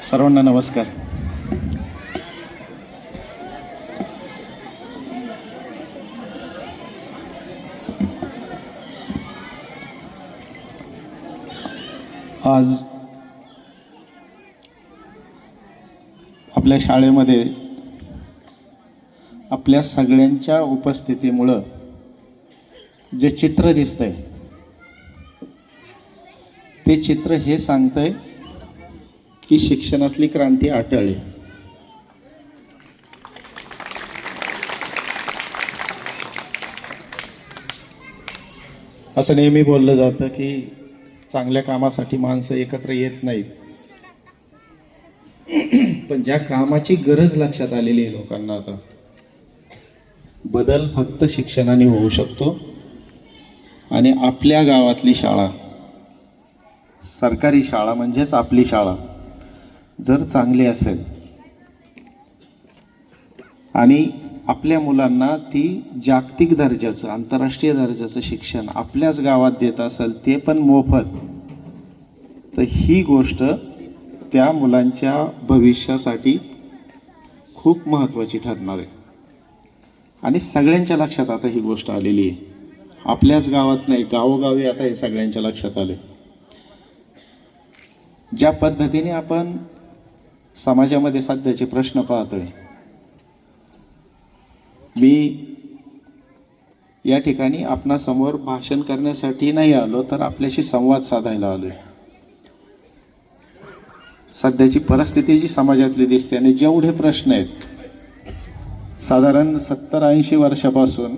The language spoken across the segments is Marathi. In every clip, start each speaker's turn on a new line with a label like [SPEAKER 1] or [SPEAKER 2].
[SPEAKER 1] सर्वांना नमस्कार. आज आपल्या शाळेमध्ये आपल्या सगळ्यांच्या उपस्थितीमुळं जे चित्र दिसतंय ते चित्र हे सांगतंय की शिक्षणातली क्रांती अटळली. असं नेहमी बोललं जातं की चांगल्या कामासाठी माणसं एकत्र येत नाहीत, पण ज्या कामाची गरज लक्षात आलेली आहे लोकांना, आता बदल फक्त शिक्षणाने होऊ शकतो. आणि आपल्या गावातली शाळा, सरकारी शाळा म्हणजेच आपली शाळा जर चांगली असेल आणि आपल्या मुलांना ती जागतिक दर्जाचं, आंतरराष्ट्रीय दर्जाचं शिक्षण आपल्याच गावात देत असेल, ते पण मोफत, तर ही गोष्ट त्या मुलांच्या भविष्यासाठी खूप महत्त्वाची ठरणार आहे. आणि सगळ्यांच्या लक्षात आता ही गोष्ट आलेली आहे. आपल्याच गावात नाही, गावोगावी आता हे सगळ्यांच्या लक्षात आले. ज्या पद्धतीने आपण समाजामध्ये सध्याचे प्रश्न पाहतोय, मी या ठिकाणी आपणासमोर भाषण करण्यासाठी नाही आलो, तर आपल्याशी संवाद साधायला आलोय. सध्याची परिस्थिती जी समाजातली दिसते आणि जेवढे प्रश्न आहेत, साधारण 70-80 वर्षापासून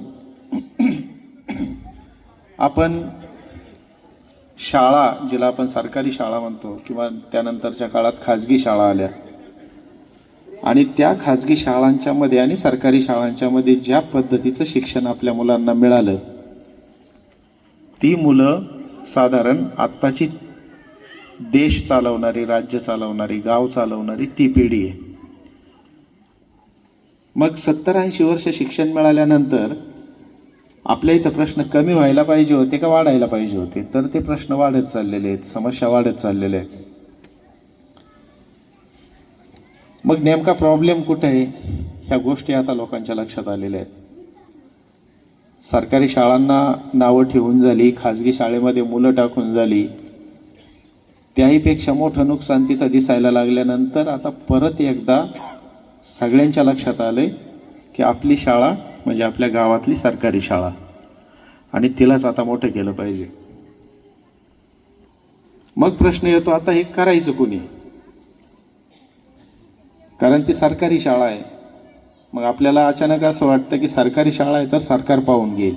[SPEAKER 1] आपण शाळा, जिला आपण सरकारी शाळा म्हणतो, किंवा त्यानंतरच्या काळात खाजगी शाळा आल्या, आणि त्या खाजगी शाळांच्या मध्ये आणि सरकारी शाळांच्या मध्ये ज्या पद्धतीचं शिक्षण आपल्या मुलांना मिळालं, ती मुलं साधारण आत्ताची देश चालवणारी, राज्य चालवणारी, गाव चालवणारी ती पिढी आहे. मग 70-80 वर्ष शिक्षण मिळाल्यानंतर आपल्या इथं प्रश्न कमी व्हायला पाहिजे होते का वाढायला पाहिजे होते? तर ते प्रश्न वाढत चाललेले आहेत, समस्या वाढत चाललेल्या आहेत. मग नेमका प्रॉब्लेम कुठे आहे? ह्या गोष्टी आता लोकांच्या लक्षात आलेल्या आहेत. सरकारी शाळांना नावं ठेवून झाली, खाजगी शाळेमध्ये मुलं टाकून झाली, त्याहीपेक्षा मोठं नुकसान तिथं दिसायला लागल्यानंतर आता परत एकदा सगळ्यांच्या लक्षात आलंय की आपली शाळा म्हणजे आपल्या गावातली सरकारी शाळा, आणि तिलाच आता मोठं केलं पाहिजे. मग प्रश्न येतो, आता हे करायचं कोणी? कारण ती सरकारी शाळा आहे. मग आपल्याला अचानक असं वाटतं की सरकारी शाळा आहे तर सरकार पाहून घेईल.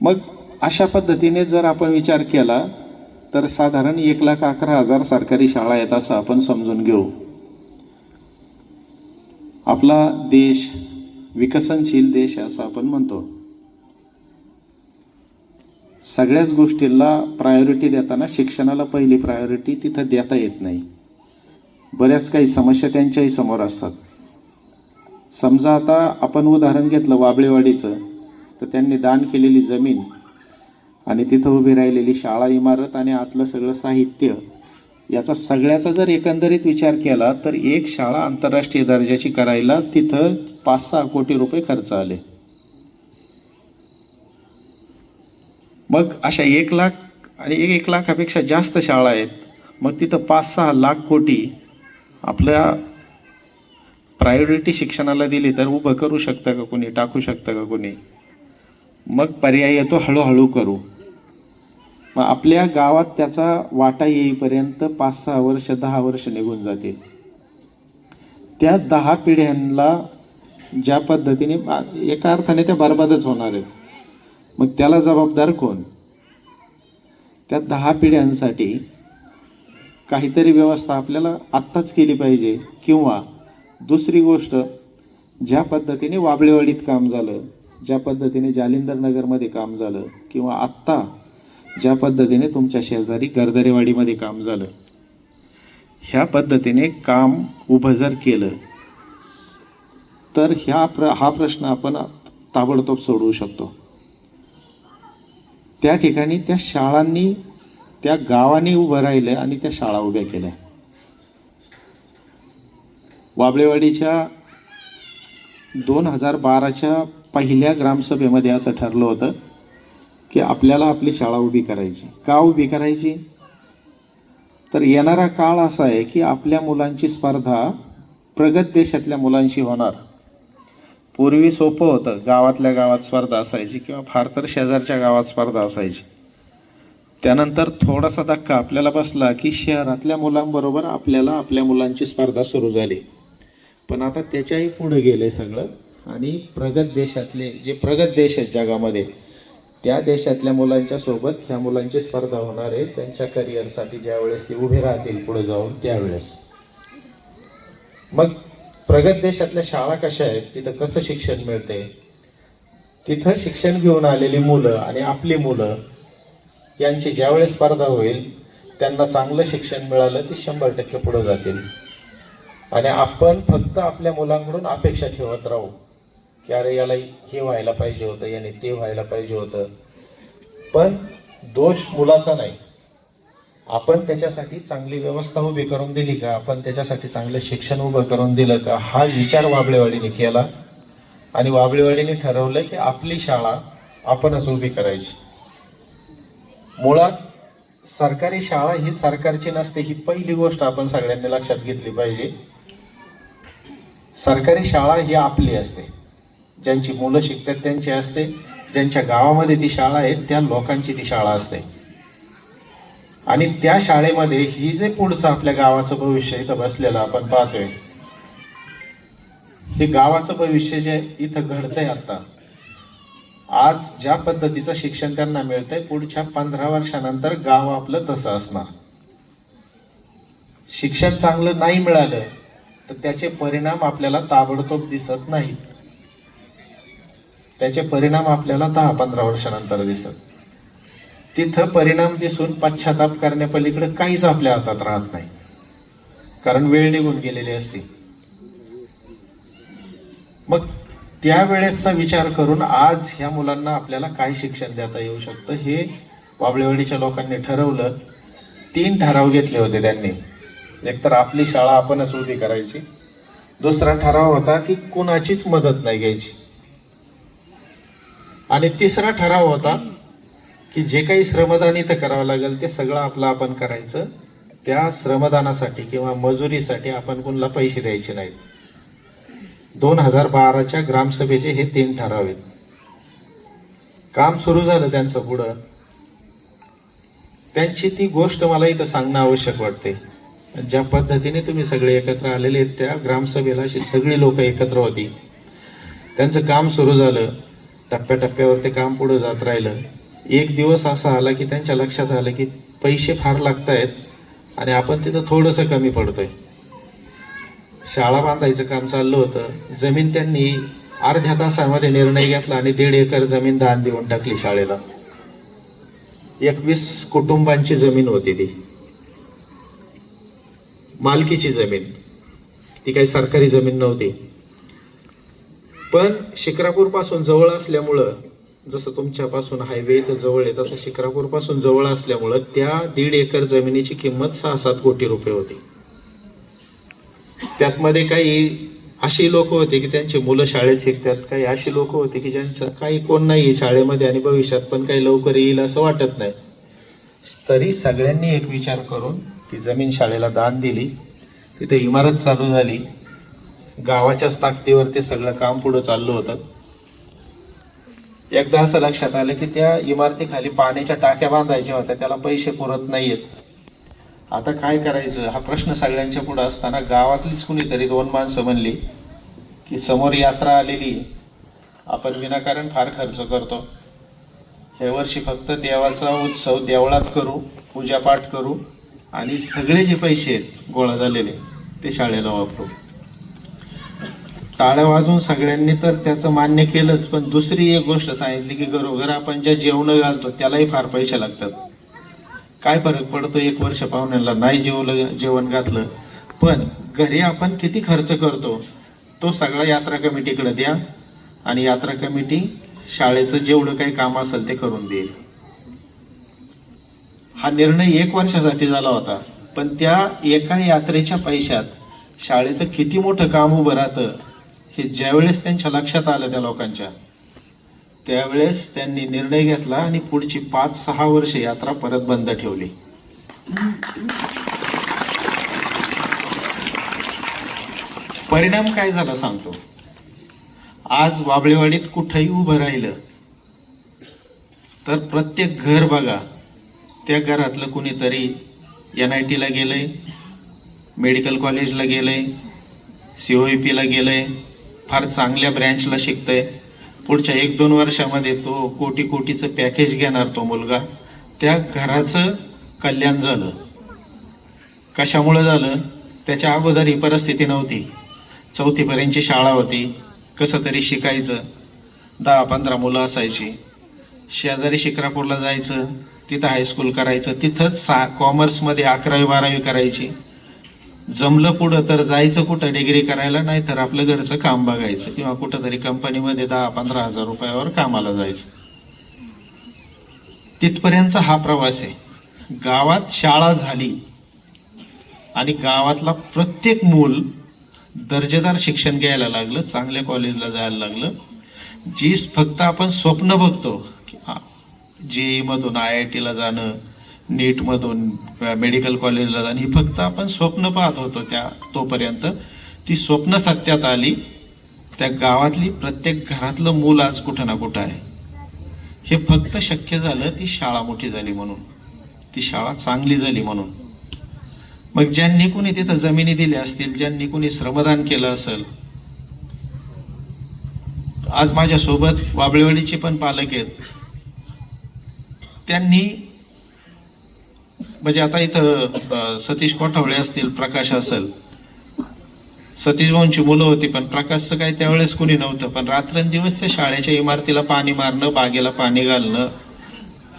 [SPEAKER 1] मग अशा पद्धतीने जर आपण विचार केला तर साधारण 1,11,000 सरकारी शाळा आहेत असं आपण समजून घेऊ. आपला देश विकसनशील देश असं आपण म्हणतो. सगळ्याच गोष्टीला प्रायोरिटी देताना शिक्षणाला पहिली प्रायोरिटी तिथं देता येत नाही. बऱ्याच काही समस्या त्यांच्याही समोर असतात. समजा आता आपण उदाहरण घेतलं वाबळेवाडीचं, तर त्यांनी दान केलेली जमीन आणि तिथं उभी राहिलेली शाळा इमारत आणि आतलं सगळं साहित्य, याचा सगळ्याचा जर एकंदरीत विचार केला तर एक शाळा आंतरराष्ट्रीय दर्जाची करायला तिथं 5-6 कोटी रुपये खर्च आले. मग अशा 1 लाख आणि 1 लाखापेक्षा जास्त शाळा आहेत, मग तिथं 5-6 लाख कोटी आपल्या प्रायोरिटी शिक्षणाला दिली तर उभं करू शकतं का कोणी? टाकू शकतं का कोणी? मग पर्याय येतो हळूहळू करू. मग आपल्या गावात त्याचा वाटा येईपर्यंत 5-6 वर्ष, 10 वर्ष निघून जातील. त्या 10 पिढ्यांना ज्या पद्धतीने एका अर्थाने त्या बरबादच होणार आहेत. मग त्याला जबाबदार कोण? त्या 10 पिढ्यांसाठी काहीतरी व्यवस्था आपल्याला आत्ताच केली पाहिजे. किंवा दुसरी गोष्ट, ज्या पद्धतीने वाबळेवाडीत काम झालं, ज्या पद्धतीने जालिंदर नगरमध्ये काम झालं, किंवा आत्ता ज्या पद्धतीने तुमच्या शेजारी गर्दरेवाडीमध्ये काम झालं, ह्या पद्धतीने काम उभं जर केलं तर हा प्रश्न आपण ताबडतोब सोडवू शकतो. त्या ठिकाणी त्या शाळांनी त्या गावाने उभं राहिलं आणि त्या शाळा उभ्या केल्या. वाबळेवाडीच्या 2012च्या पहिल्या ग्रामसभेमध्ये असं ठरलं होतं की आपल्याला आपली शाळा उभी करायची. का उभी करायची? तर येणारा काळ असा आहे की आपल्या मुलांची स्पर्धा प्रगत देशातल्या मुलांशी होणार. पूर्वी सोपं होतं, गावातल्या गावात स्पर्धा असायची किंवा फार तर शेजारच्या गावात स्पर्धा असायची. त्यानंतर थोडासा धक्का आपल्याला बसला की शहरातल्या मुलांबरोबर आपल्याला आपल्या मुलांची स्पर्धा सुरू झाली. पण आता त्याच्याही पुढे गेले सगळं आणि प्रगत देशातले जे प्रगत देश आहेत जगामध्ये त्या देशातल्या मुलांच्या सोबत ह्या मुलांची स्पर्धा होणार आहे त्यांच्या करिअरसाठी. ज्यावेळेस ते उभे राहतील पुढे जाऊन त्यावेळेस. मग प्रगत देशातल्या शाळा कशा आहेत, तिथं कसं शिक्षण मिळते, तिथं शिक्षण घेऊन आलेली मुलं आणि आपली मुलं यांची ज्यावेळेस स्पर्धा होईल त्यांना चांगलं शिक्षण मिळालं ती 100% पुढे जातील. आणि आपण फक्त आपल्या मुलांकडून अपेक्षा ठेवत राहू की अरे याला हे व्हायला पाहिजे होतं, याने ते व्हायला पाहिजे होतं. पण दोष मुलाचा नाही. आपण त्याच्यासाठी चांगली व्यवस्था उभी करून दिली का, आपण त्याच्यासाठी चांगलं शिक्षण उभं करून दिलं का, हा विचार वाबळेवाडीने केला. आणि वाबळेवाडीने ठरवलं की आपली शाळा आपणच उभी करायची. मुळात सरकारी शाळा ही सरकारची नसते, ही पहिली गोष्ट आपण सगळ्यांनी लक्षात घेतली पाहिजे. सरकारी शाळा ही आपली असते, ज्यांची मुलं शिकतात त्यांची असते, ज्यांच्या गावामध्ये ती शाळा आहे त्या लोकांची ती शाळा असते. आणि त्या शाळेमध्ये ही जे पुढचं आपल्या गावाचं भविष्य इथं बसलेलं आपण पाहतोय, हे गावाचं भविष्य जे इथं घडतंय आता, आज ज्या पद्धतीचं शिक्षण त्यांना मिळतंय पुढच्या 15 वर्षानंतर गाव आपलं तसं असणार. शिक्षण चांगलं नाही मिळालं तर त्याचे परिणाम आपल्याला ताबडतोब दिसत नाही. त्याचे परिणाम आपल्याला 10-15 वर्षानंतर दिसत. तिथं परिणाम दिसून पश्चाताप करण्यापलीकडे काहीच आपल्या हातात राहत नाही, कारण वेळ निघून गेलेली असते. मग त्यावेळेसचा विचार करून आज ह्या मुलांना आपल्याला काय शिक्षण देता येऊ शकतं हे वाबळेवाडीच्या लोकांनी ठरवलं. 3 ठराव घेतले होते त्यांनी. एक तर आपली शाळा आपणच उभी करायची, दुसरा ठराव होता की कुणाचीच मदत नाही घ्यायची, आणि तिसरा ठराव होता की जे काही श्रमदान इथं करावं लागेल ते सगळं आपलं आपण करायचं. त्या श्रमदानासाठी किंवा मजुरीसाठी आपण कोणाला पैसे द्यायचे नाहीत. 2012च्या ग्रामसभेचे हे 3 ठराव आहेत. काम सुरू झालं त्यांचं पुढं. त्यांची ती गोष्ट मला इथं सांगणं आवश्यक वाटते. ज्या पद्धतीने तुम्ही सगळे एकत्र आलेले आहेत त्या ग्रामसभेला अशी सगळी लोक एकत्र होती. त्यांचं काम सुरू झालं, टप्प्याटप्प्यावर ते काम पुढे जात राहिलं. एक दिवस असा आला की त्यांच्या लक्षात आलं की पैसे फार लागत आहेत आणि आपण तिथं थोडंसं कमी पडतोय. शाळा बांधायचं काम चाललं होतं. जमीन त्यांनी अर्ध्या तासामध्ये निर्णय घेतला आणि 1.5 एकर जमीन दान देऊन टाकली शाळेला. 21 कुटुंबांची जमीन होती, ती मालकीची जमीन, ती काही सरकारी जमीन नव्हती. पण शिक्रापूर पासून जवळ असल्यामुळं, जसं तुमच्यापासून हायवे तर जवळ आहे तसं शिक्रापूर पासून जवळ असल्यामुळं त्या 1.5 एकर जमिनीची किंमत 6-7 कोटी रुपये होती. त्यातमध्ये काही अशी लोक होते की त्यांची मुलं शाळेत शिकतात, काही अशी लोक होते की ज्यांचं काही कोण नाही शाळेमध्ये आणि भविष्यात पण काही लवकर येईल असं वाटत नाही. तरी सगळ्यांनी एक विचार करून ती जमीन शाळेला दान दिली. तिथे इमारत चालू झाली. गावाच्याच ताकदीवर ते सगळं काम पुढं चाललं होतं. एकदा असं लक्षात आलं की त्या इमारतीखाली पाण्याच्या टाक्या बांधायच्या होत्या, त्याला पैसे पुरत नाहीयेत. आता काय करायचं हा प्रश्न सगळ्यांच्या पुढे असताना गावातलीच कुणीतरी 2 माणसं म्हणली की समोर यात्रा आलेली, आपण विनाकारण फार खर्च करतो, ह्या वर्षी फक्त देवाचा उत्सव देवळात करू, पूजापाठ करू आणि सगळे जे पैसे आहेत गोळा झालेले ते शाळेला वापरू. टाळ्या वाजून सगळ्यांनी तर त्याचं मान्य केलंच, पण दुसरी एक गोष्ट सांगितली की घरोघर आपण ज्या जेवण घालतो त्यालाही फार पैसे लागतात. काय फरक पडतो 1 वर्ष पाहुण्यांना नाही जेवण घातलं, पण घरी आपण किती खर्च करतो तो सगळा यात्रा कमिटीकडे द्या आणि यात्रा कमिटी शाळेचं जेवढं काही काम असेल ते करून देईल. हा निर्णय 1 वर्षासाठी झाला होता, पण त्या एका यात्रेच्या पैशात शाळेचं किती मोठं काम उभं राहतं हे ज्यावेळेस त्यांच्या लक्षात आलं त्या लोकांच्या, त्यावेळेस त्यांनी निर्णय घेतला आणि पुढची 5-6 वर्ष यात्रा परत बंद ठेवली. परिणाम काय झाला सांगतो. आज वाबळेवाडीत कुठेही उभं राहिलं तर प्रत्येक घर बघा, त्या घरातलं कुणीतरी NIT ला गेलंय, मेडिकल कॉलेजला गेलंय, COEP ला गेलंय, फार चांगल्या ब्रँचला शिकतंय. पुढच्या 1-2 वर्षामध्ये तो कोटीचं पॅकेज घेणार तो मुलगा. त्या घराचं कल्याण झालं. कशामुळे झालं? त्याच्या अगोदर ही परिस्थिती नव्हती. 4थी पर्यंतची शाळा होती, कसं तरी शिकायचं, 10-15 मुलं असायची. शेजारी शिक्रापूरला जायचं, तिथं हायस्कूल करायचं, तिथंच कॉमर्समध्ये 11वी-12वी करायची. जमलं पुढं तर जायचं कुठं डिग्री करायला, नाही तर आपलं घरचं काम बघायचं किंवा कुठं तरी कंपनीमध्ये 10-15 हजार रुपयावर कामाला जायचं. तिथपर्यंतचा हा प्रवास आहे. गावात शाळा झाली आणि गावातला प्रत्येक मूल दर्जेदार शिक्षण घ्यायला लागलं, चांगल्या कॉलेजला जायला लागलं. जी फक्त आपण स्वप्न बघतो की JEE मधून IIT ला जाणं, NEET मधून मेडिकल कॉलेजला जाणं, ही फक्त आपण स्वप्न पाहत होतो तोपर्यंत ती स्वप्न सत्यात आली. त्या गावातली प्रत्येक घरातलं मूल आज कुठं ना कुठं आहे. हे फक्त शक्य झालं ती शाळा मोठी झाली म्हणून, ती शाळा चांगली झाली म्हणून. मग ज्यांनी कुणी तिथं जमिनी दिल्या असतील, ज्यांनी कुणी श्रमदान केलं असेल, आज माझ्यासोबत वाबळेवाडीचे पण पालक आहेत, त्यांनी म्हणजे आता इथं सतीश कोठावळे असतील, प्रकाश असेल, सतीश भाऊंची मुलं होती, पण प्रकाशचं काही त्यावेळेस कुणी नव्हतं. पण रात्रंदिवस त्या शाळेच्या इमारतीला पाणी मारणं, बागेला पाणी घालणं,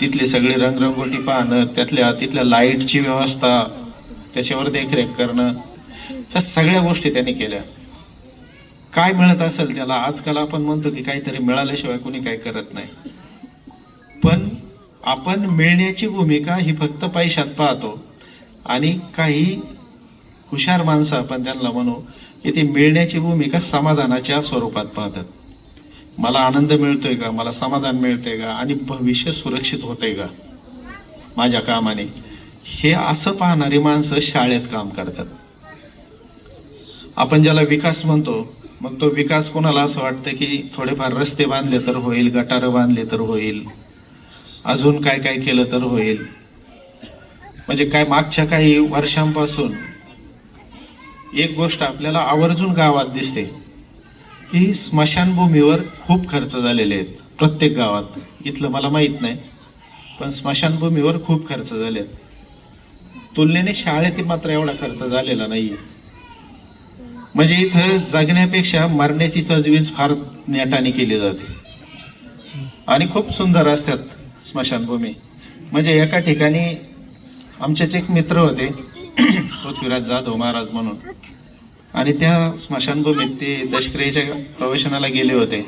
[SPEAKER 1] तिथली सगळी रंगरंगोटी पाहणं, तिथल्या लाईटची व्यवस्था, त्याच्यावर देखरेख करणं, ह्या सगळ्या गोष्टी त्यांनी केल्या. काय मिळत असेल त्याला? आजकाल आपण म्हणतो की काहीतरी मिळाल्याशिवाय कोणी काही करत नाही, पण आपण मिळण्याची भूमिका ही फक्त पैशात पाहतो. आणि काही हुशार माणसं आपण त्यांना म्हणू की ती मिळण्याची भूमिका समाधानाच्या स्वरूपात पाहतात. मला आनंद मिळतोय का, मला समाधान मिळतंय का, आणि भविष्य सुरक्षित होतंय का माझ्या कामाने, हे असं पाहणारी माणसं शाळेत काम करतात. आपण ज्याला विकास म्हणतो, मग तो विकास कोणाला असं वाटतं की थोडेफार रस्ते बांधले तर होईल, गटारं बांधले तर होईल, अजून काय काय केलं तर होईल. म्हणजे काय, मागच्या काही वर्षांपासून एक गोष्ट आपल्याला आवर्जून गावात दिसते की स्मशानभूमीवर खूप खर्च झालेले आहेत प्रत्येक गावात. इथलं मला माहीत नाही, पण स्मशानभूमीवर खूप खर्च झाले आहेत. तुलनेने शाळेत मात्र एवढा खर्च झालेला नाहीये. म्हणजे इथं जगण्यापेक्षा मरण्याची तजवीज फार नेटाने केली जाते आणि खूप सुंदर असतात स्मशानभूमी. म्हणजे एका ठिकाणी आमचेच एक मित्र होते पृथ्वीराज जाधव महाराज म्हणून, आणि त्या स्मशानभूमीत ते दशक्रियेच्या प्रवेशनाला गेले होते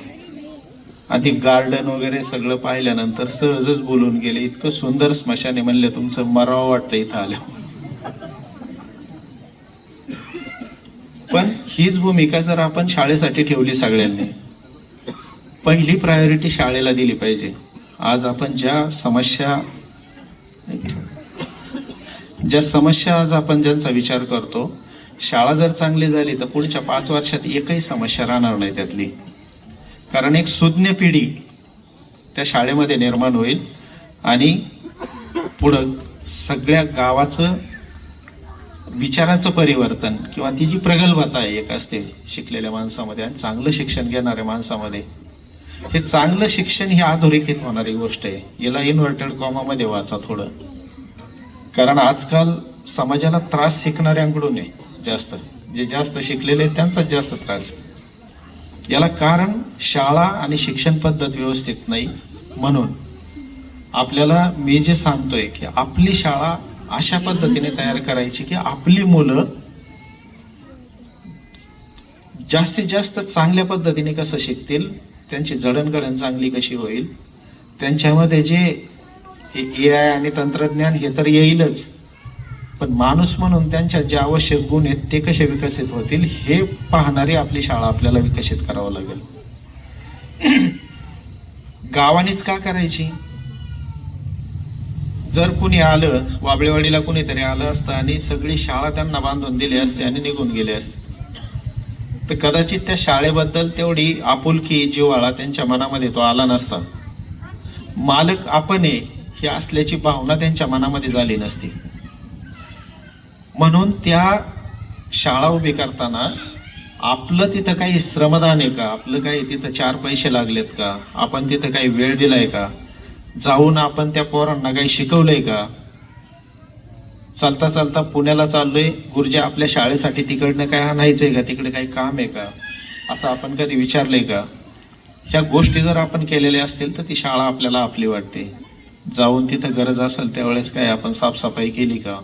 [SPEAKER 1] आणि ते गार्डन वगैरे सगळं पाहिल्यानंतर सहजच बोलून गेले, इतकं सुंदर स्मशान आहे, म्हणले तुमचं मरावं वाटतं इथं आलं. पण हीच भूमिका जर आपण शाळेसाठी ठेवली सगळ्यांनी, पहिली प्रायोरिटी शाळेला दिली पाहिजे. आज आपण ज्या समस्या आज आपण ज्यांचा विचार करतो, शाळा जर चांगली झाली तर पुढच्या 5 वर्षात एकही समस्या राहणार नाही त्यातली. कारण एक सुज्ञ पिढी त्या शाळेमध्ये निर्माण होईल आणि पुढं सगळ्या गावाचं विचाराचं परिवर्तन किंवा ती जी प्रगल्भता आहे एक असते शिकलेल्या माणसामध्ये आणि चांगलं शिक्षण घेणाऱ्या माणसामध्ये, हे चांगलं शिक्षण ही अधोरेखित होणारी गोष्ट आहे. याला इन्व्हर्टेड कॉमामध्ये वाचा थोडं, कारण आजकाल समाजाला त्रास शिकणाऱ्यांकडून आहे जास्त. जे जास्त शिकलेले आहेत त्यांचाच जास्त त्रास. याला कारण शाळा आणि शिक्षण पद्धत व्यवस्थित नाही. म्हणून आपल्याला मी जे सांगतोय की आपली शाळा अशा पद्धतीने तयार करायची की आपली मुलं जास्तीत जास्त चांगल्या पद्धतीने कसं शिकतील, त्यांची जडणघडण चांगली कशी होईल, त्यांच्यामध्ये जे हे AI आणि तंत्रज्ञान हे तर येईलच, पण माणूस म्हणून त्यांच्या जे आवश्यक गुण आहेत ते कसे विकसित होतील हे पाहणारी आपली शाळा आपल्याला विकसित करावं लागेल. गावानेच का करायची? जर कुणी आलं, वाबळेवाडीला कुणीतरी आलं असतं आणि सगळी शाळा त्यांना बांधून दिली असते आणि निघून गेले असते, तर कदाचित त्या शाळेबद्दल तेवढी आपुलकी जिव्हाळा त्यांच्या मनामध्ये तो आला नसता. मालक आपण आहे ही असल्याची भावना त्यांच्या मनामध्ये झाली नसती. म्हणून त्या शाळा उभी करताना आपलं तिथं काही श्रमदान आहे का, आपलं काही तिथं 4 पैसे लागलेत का, आपण तिथं काही वेळ दिलाय का, जाऊन आपण त्या पोरांना काही शिकवलंय का, चालता चालता पुण्याला चाललोय गुरुजी आपल्या शाळेसाठी तिकडनं काय आणायचंय का, तिकडे काही काम आहे का, असं आपण कधी विचारलंय का? ह्या गोष्टी जर आपण केलेल्या असतील तर ती शाळा आपल्याला आपली वाटते. जाऊन तिथं गरज असेल त्यावेळेस काय आपण साफसफाई केली का?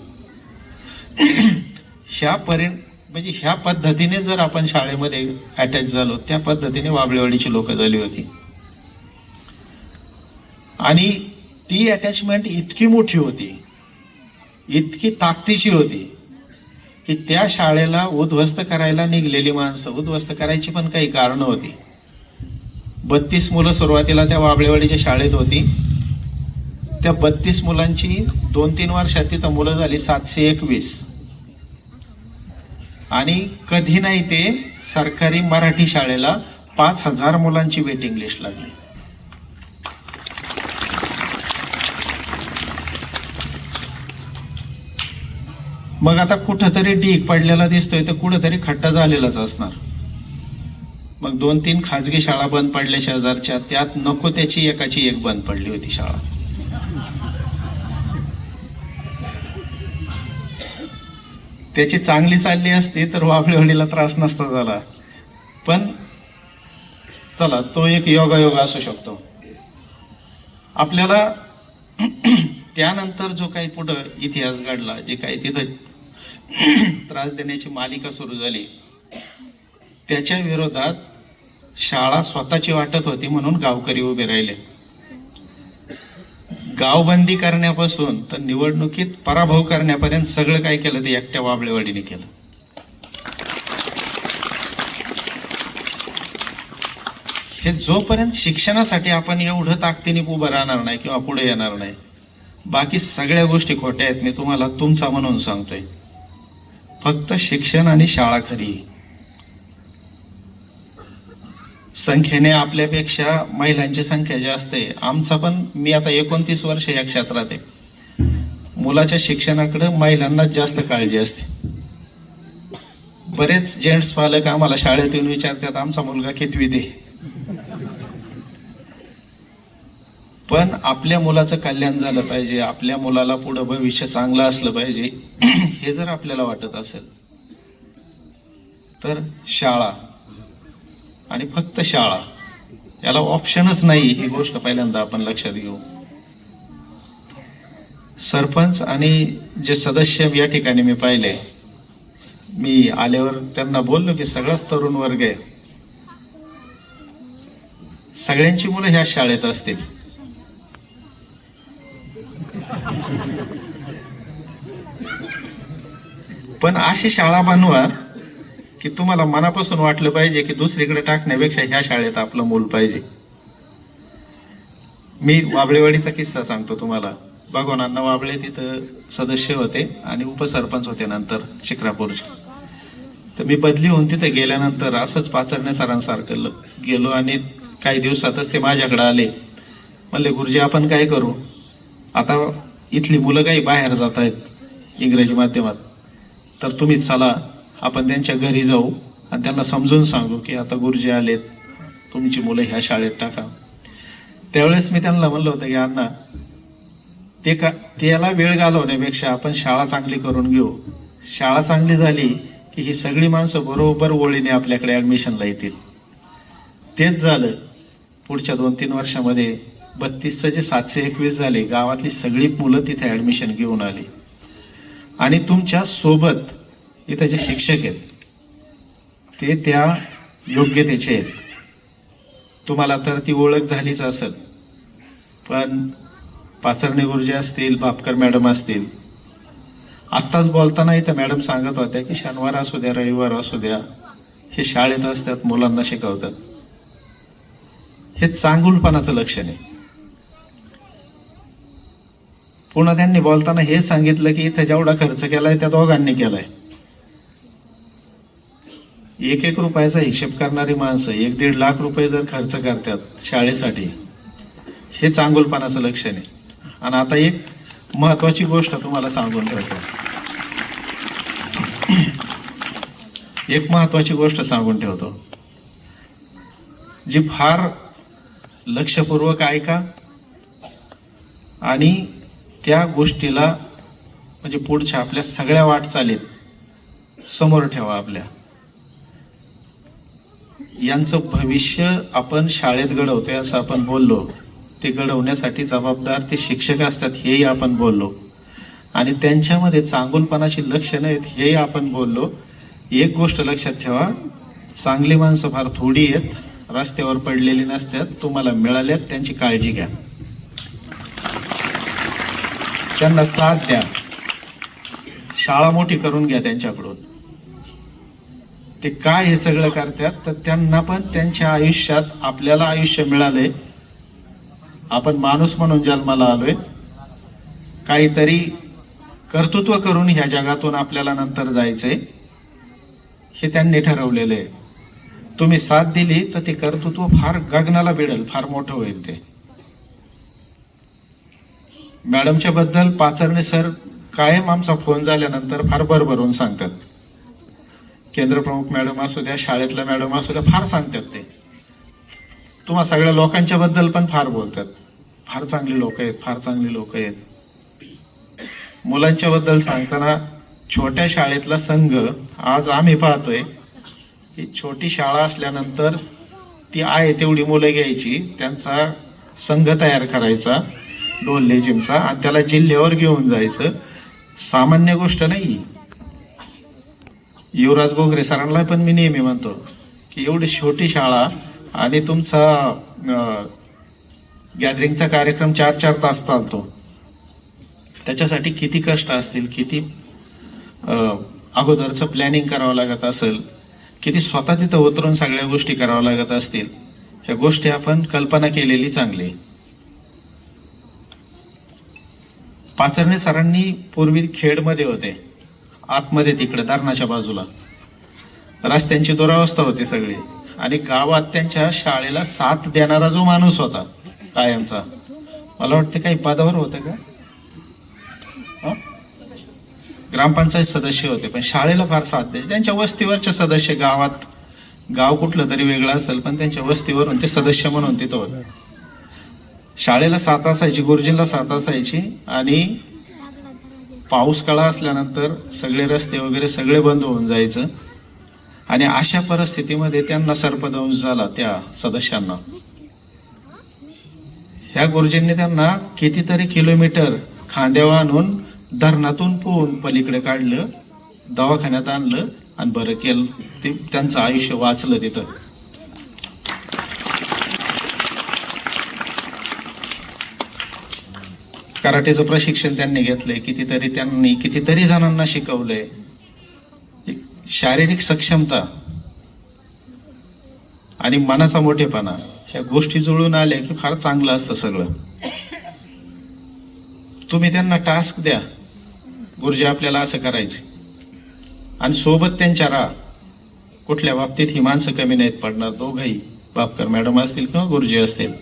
[SPEAKER 1] म्हणजे ह्या पद्धतीने जर आपण शाळेमध्ये अटॅच झालो, त्या पद्धतीने वाबळेवाडीची लोक झाली होती. आणि ती अटॅचमेंट इतकी मोठी होती, इतकी ताकदीची होती की त्या शाळेला उद्ध्वस्त करायला निघलेली माणसं, उद्ध्वस्त करायची पण काही कारणं होती. 32 मुलं सुरुवातीला त्या वाबळेवाडीच्या शाळेत होती. त्या 32 मुलांची 2-3 वर्षात तिथं मुलं झाली 721. आणि कधी नाही ते सरकारी मराठी शाळेला 5000 मुलांची वेटिंग लिस्ट लागली. मग आता कुठंतरी ढीग पडलेला दिसतोय तर कुठंतरी खड्डा झालेलाच असणार. मग 2-3 खाजगी शाळा बंद पडल्या शेजारच्या, त्यात नको त्याची एकाची एक बंद पडली होती शाळा. त्याची चांगली चालली असती तर वाबळेवाडीला त्रास नसता झाला. पण चला, तो एक योगायोग असू शकतो आपल्याला. त्यानंतर जो काही पुढं इतिहास घडला, जे काही तिथं त्रास देण्याची मालिका सुरू झाली, त्याच्या विरोधात शाळा स्वतःची वाटत होती म्हणून गावकरी उभे राहिले. गावबंदी करण्यापासून तर निवडणुकीत पराभव करण्यापर्यंत सगळं काय केलं ते एकट्या वाबळेवाडीने केलं. हे जोपर्यंत शिक्षणासाठी आपण एवढं ताकदीने उभं राहणार नाही किंवा पुढे येणार नाही, बाकी सगळ्या गोष्टी खोट्या आहेत. मी तुम्हाला तुमचा म्हणून सांगतोय, फक्त शिक्षण आणि शाळा खरी. संख्येने आपल्यापेक्षा महिलांची संख्या जास्त आहे. आमचा पण, मी आता 29 वर्ष या क्षेत्रात आहे. मुलाच्या शिक्षणाकडे महिलांना जास्त काळजी असते. बरेच जेंट्स पालक आम्हाला शाळेत येऊन विचारतात आमचा मुलगा कितवीत आहे. पण आपल्या मुलाचं कल्याण झालं पाहिजे, आपल्या मुलाला पुढं भविष्य चांगलं असलं पाहिजे, हे जर आपल्याला वाटत असेल तर शाळा आणि फक्त शाळा, याला ऑप्शनच नाही. ही गोष्ट पहिल्यांदा आपण लक्षात घेऊ. सरपंच आणि जे सदस्य या ठिकाणी मी पाहिले, मी आल्यावर त्यांना बोललो की सगळाच तरुण वर्ग आहे, सगळ्यांची मुलं ह्या शाळेत असतील. पण अशी शाळा बनवा की तुम्हाला मनापासून वाटलं पाहिजे की दुसरीकडे टाकण्यापेक्षा ह्या शाळेत आपलं मूल पाहिजे. मी वाबळेवाडीचा किस्सा सांगतो तुम्हाला. भगवानांना वाबळे तिथं सदस्य होते आणि उपसरपंच होते नंतर शिक्रापूरचे. तर मी बदली होऊन तिथे गेल्यानंतर असंच पाचरणे सरांसारखं गेलो आणि काही दिवसातच ते माझ्याकडे आले. म्हणले गुरुजी आपण काय करू, आता इथली मुलं काही बाहेर जात आहेत इंग्रजी माध्यमात, तर तुम्हीच चला, आपण त्यांच्या घरी जाऊ आणि त्यांना समजून सांगू की आता गुरुजी आलेत, तुमची मुलं ह्या शाळेत टाका. त्यावेळेस मी त्यांना म्हणलं होतं की अण्णा, त्याला वेळ घालवण्यापेक्षा आपण शाळा चांगली करून घेऊ. शाळा चांगली झाली की ही सगळी माणसं बरोबर ओळीने आपल्याकडे ॲडमिशनला येतील. तेच झालं. पुढच्या 2-3 वर्षामध्ये 32चे जे 721 झाले, गावातली सगळी मुलं तिथे ॲडमिशन घेऊन आली. आणि तुमच्या सोबत इथे जे शिक्षक आहेत ते त्या योग्यतेचे आहेत. तुम्हाला तर ती ओळख झालीच असेल, पण पाचरणे गुरुजी असतील, भापकर मॅडम असतील. आत्ताच बोलताना इथं मॅडम सांगत होत्या की शनिवार असू द्या, रविवार असू द्या, हे शाळेत असतात, मुलांना शिकवतात. हे चांगुलपणाचं लक्षण आहे. पुन्हा त्यांनी बोलताना हे सांगितलं की इथं जेवढा खर्च केलाय त्या दोघांनी केलाय. 1-1 रुपयाचा हिशेब करणारी माणसं 1-1.5 लाख रुपये जर खर्च करतात शाळेसाठी, हे चांगुलपणाचं लक्षण आहे. आणि आता एक महत्वाची गोष्ट तुम्हाला सांगून ठेवतो. एक महत्वाची गोष्ट सांगून ठेवतो, जी फार लक्षपूर्वक ऐका आणि त्या गोष्टीला म्हणजे पुढच्या आपल्या सगळ्या वाटचालीत समोर ठेवा. आपल्या यांचं भविष्य आपण शाळेत घडवतोय असं आपण बोललो, ते घडवण्यासाठी जबाबदार ते शिक्षक असतात हेही आपण बोललो, आणि त्यांच्यामध्ये चांगुलपणाची लक्षणं आहेत हेही आपण बोललो. एक गोष्ट लक्षात ठेवा, चांगली माणसं फार थोडी आहेत, रस्त्यावर पडलेली नसतात, तुम्हाला मिळाल्यात, त्यांची काळजी घ्या, त्यांना साथ द्या, शाळा मोठी करून घ्या त्यांच्याकडून. ते काय हे सगळं करतात, तर त्यांना पण त्यांच्या आयुष्यात, आपल्याला आयुष्य मिळालंय, आपण माणूस म्हणून जन्माला आलोय, काहीतरी कर्तृत्व करून ह्या जगातून आपल्याला नंतर जायचंय, हे त्यांनी ठरवलेलं आहे. तुम्ही साथ दिली तर ते कर्तृत्व फार गगनाला भिडेल, फार मोठं होईल. ते मॅडमच्या बद्दल पाचरणे सर कायम आमचा फोन झाल्यानंतर फार भरभरून सांगतात. केंद्रप्रमुख मॅडम असू द्या, शाळेतल्या मॅडम असू द्या, फार सांगतात. ते तुम्हा सगळ्या लोकांच्या बद्दल पण फार बोलतात, फार चांगली लोक आहेत, फार चांगली लोक आहेत. मुलांच्या बद्दल सांगताना छोट्या शाळेतला संघ, आज आम्ही पाहतोय की छोटी शाळा असल्यानंतर ती आहे तेवढी मुलं घ्यायची, त्यांचा संघ तयार करायचा ढोल लेझिमचा, आणि त्याला जिल्ह्यावर घेऊन जायचं. सामान्य गोष्ट नाही. युवराज बोगरे सरांना पण मी नेहमी म्हणतो की एवढी छोटी शाळा आणि तुमचा गॅदरिंगचा कार्यक्रम 4-4 तास चालतो, त्याच्यासाठी किती कष्ट असतील, किती अगोदरचं प्लॅनिंग करावं लागत असेल, किती स्वतः तिथं उतरून सगळ्या गोष्टी कराव्या लागत असतील. ह्या गोष्टी आपण कल्पना केलेली चांगली. पाचरणे सरांनी पूर्वी खेडमध्ये होते, आतमध्ये तिकडे धरणाच्या बाजूला, रस्त्यांची दुरावस्था होती सगळी, आणि गावात त्यांच्या शाळेला साथ देणारा जो माणूस होता कायमचा, मला वाटतं काही पदावर होतं का, ग्रामपंचायत सदस्य होते, पण शाळेला फार साथ द्यायचे. त्यांच्या वस्तीवरचे सदस्य, गावात गाव कुठलं तरी वेगळं असेल पण त्यांच्या वस्तीवरून ते सदस्य म्हणून तिथं होते. शाळेला साथ असायची, गुरुजींना साथ असायची, आणि पाऊस काळा असल्यानंतर सगळे रस्ते वगैरे सगळे बंद होऊन जायचं, आणि अशा परिस्थितीमध्ये त्यांना सर्पदंश झाला त्या सदस्यांना. ह्या गुरुजींनी त्यांना कितीतरी किलोमीटर खांद्यावर आणून धरणातून पोहून पलीकडे काढलं, दवाखान्यात आणलं आणि बरं केलं. ते त्यांचं आयुष्य वाचलं तिथं. कराटेचं प्रशिक्षण त्यांनी घेतलंय, त्यांनी कितीतरी जणांना शिकवलंय. शारीरिक सक्षमता आणि मनाचा मोठेपणा ह्या गोष्टी जुळून आल्या की फार चांगलं असतं सगळं. तुम्ही त्यांना टास्क द्या, गुरुजी आपल्याला असं करायचं, आणि सोबत त्यांच्या राहा. कुठल्या बाबतीत ही माणसं कमी नाहीत पडणार, दोघंही, भापकर मॅडम असतील किंवा गुरुजी असतील.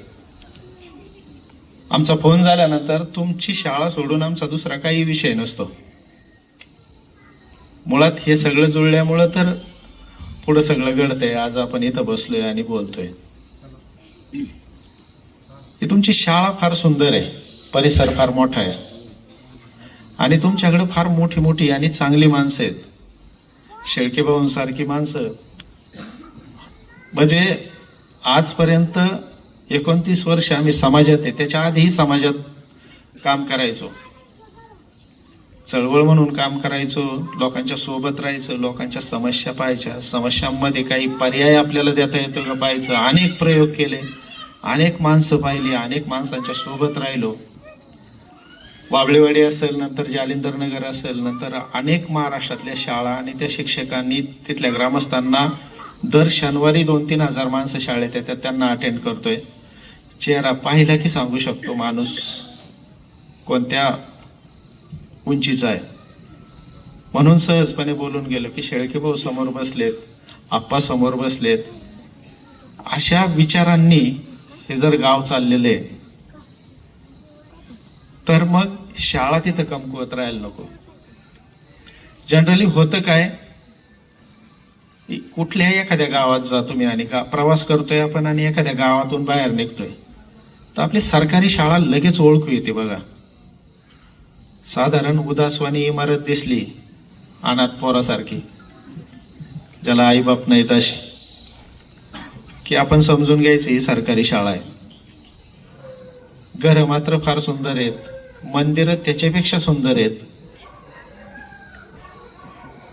[SPEAKER 1] आमचा फोन झाल्यानंतर तुमची शाळा सोडून आमचा दुसरा काही विषय नसतो. मुळात हे सगळं जुळल्यामुळं तर पुढं सगळं घडतंय. आज आपण इथं बसलोय आणि बोलतोय. ही तुमची शाळा फार सुंदर आहे, परिसर फार मोठा आहे, आणि तुमच्याकडे फार मोठी मोठी आणि चांगली माणसं आहेत. शेळके भाऊंसारखी माणसं, म्हणजे आजपर्यंत 29 वर्ष आम्ही समाजात आहे, त्याच्या आधीही समाजात काम करायचो, चळवळ म्हणून काम करायचो, लोकांच्या सोबत राहायचं, लोकांच्या समस्या पाहायच्या, समस्यांमध्ये काही पर्याय आपल्याला देता येतो का पाहायचं. अनेक प्रयोग केले, अनेक माणसं पाहिली, अनेक माणसांच्या सोबत राहिलो, वाबळेवाडी असेल, नंतर जालिंदर नगर असेल, नंतर अनेक महाराष्ट्रातल्या शाळा आणि त्या शिक्षकांनी तिथल्या ग्रामस्थांना दर शनिवारी 2-3 हजार माणसं शाळेत येतात, त्यांना अटेंड करतोय. चेहरा पाहिला की सांगू शकतो माणूस कोणत्या उंचीचा आहे. म्हणून सहजपणे बोलून गेलो की शेळके भाऊ समोर बसलेत, आप्पा समोर बसलेत. अशा विचारांनी हे जर गाव चाललेले तर मग शाळा तिथं कमकुवत राहायला नको. जनरली होतं काय, कुठल्याही एखाद्या गावात जा तुम्ही आणि प्रवास करतोय आपण आणि एखाद्या गावातून बाहेर निघतोय तर आपली सरकारी शाळा लगेच ओळखू येते बघा. साधारण उदासवाणी इमारत दिसली अनाथ पोरासारखी, ज्याला आईबाप नाहीत अशी, की आपण समजून घ्यायचं ही सरकारी शाळा आहे. घरं मात्र फार सुंदर आहेत, मंदिरं त्याच्यापेक्षा सुंदर आहेत.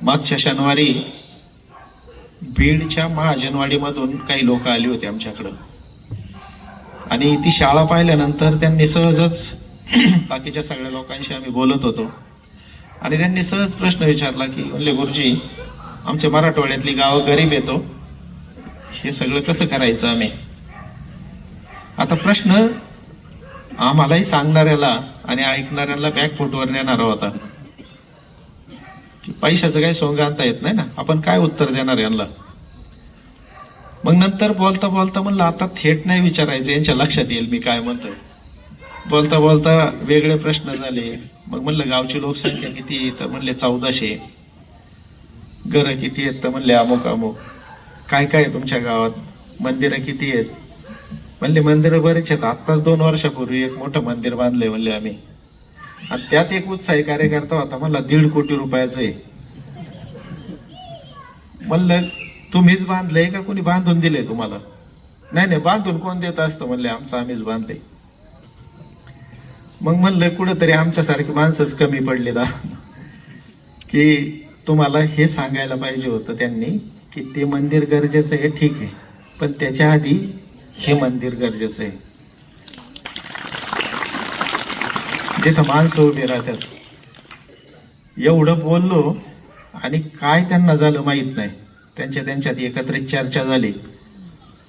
[SPEAKER 1] मागच्या शनिवारी बीडच्या महाजनवाडीमधून काही लोक आली होती आमच्याकडं आणि ती शाळा पाहिल्यानंतर त्यांनी सहजच बाकीच्या सगळ्या लोकांशी आम्ही बोलत होतो आणि त्यांनी सहज प्रश्न विचारला की म्हणले गुरुजी, आमच्या मराठवाड्यातली गावं गरीब येतो, हे सगळं कसं करायचं आम्ही. आता प्रश्न आम्हालाही सांगणाऱ्याला आणि ऐकणाऱ्याला बॅकफुटवर नेणारा होता की पैशाचं काही सोंग आणता येत नाही ना, आपण काय उत्तर देणार यांना. मग नंतर बोलता बोलता म्हणलं आता थेट नाही विचारायचं, यांच्या लक्षात येईल मी काय म्हणतोय. बोलता बोलता वेगळे प्रश्न झाले. मग म्हणलं गावची लोकसंख्या किती, तर म्हणले 1400. घरं किती आहेत, तर म्हणले अमुक अमुक. काय काय आहे तुमच्या गावात, मंदिरं किती आहेत, म्हणले मंदिरं बरेच आहेत, आत्ताच 2 वर्षापूर्वी एक मोठं मंदिर बांधलंय म्हणले आम्ही, आणि त्यात एक उत्साही कार्यकर्ता होता, म्हणला 1.5 कोटी रुपयाचं आहे. म्हणलं तुम्हीच बांधलंय का कोणी बांधून दिले तुम्हाला. नाही नाही, बांधून कोण देत असतं, म्हणले आमचं आम्हीच बांधले. मग म्हणलं कुठंतरी आमच्यासारखी माणसंच कमी पडली दा, की तुम्हाला हे सांगायला पाहिजे होतं त्यांनी की ते मंदिर गरजेचं आहे, ठीक आहे, पण त्याच्या आधी हे मंदिर गरजेचं आहे, जिथं माणसं उभी राहतात. एवढं बोललो आणि काय त्यांना झालं माहीत नाही. त्यांच्यात एकत्रित चर्चा झाली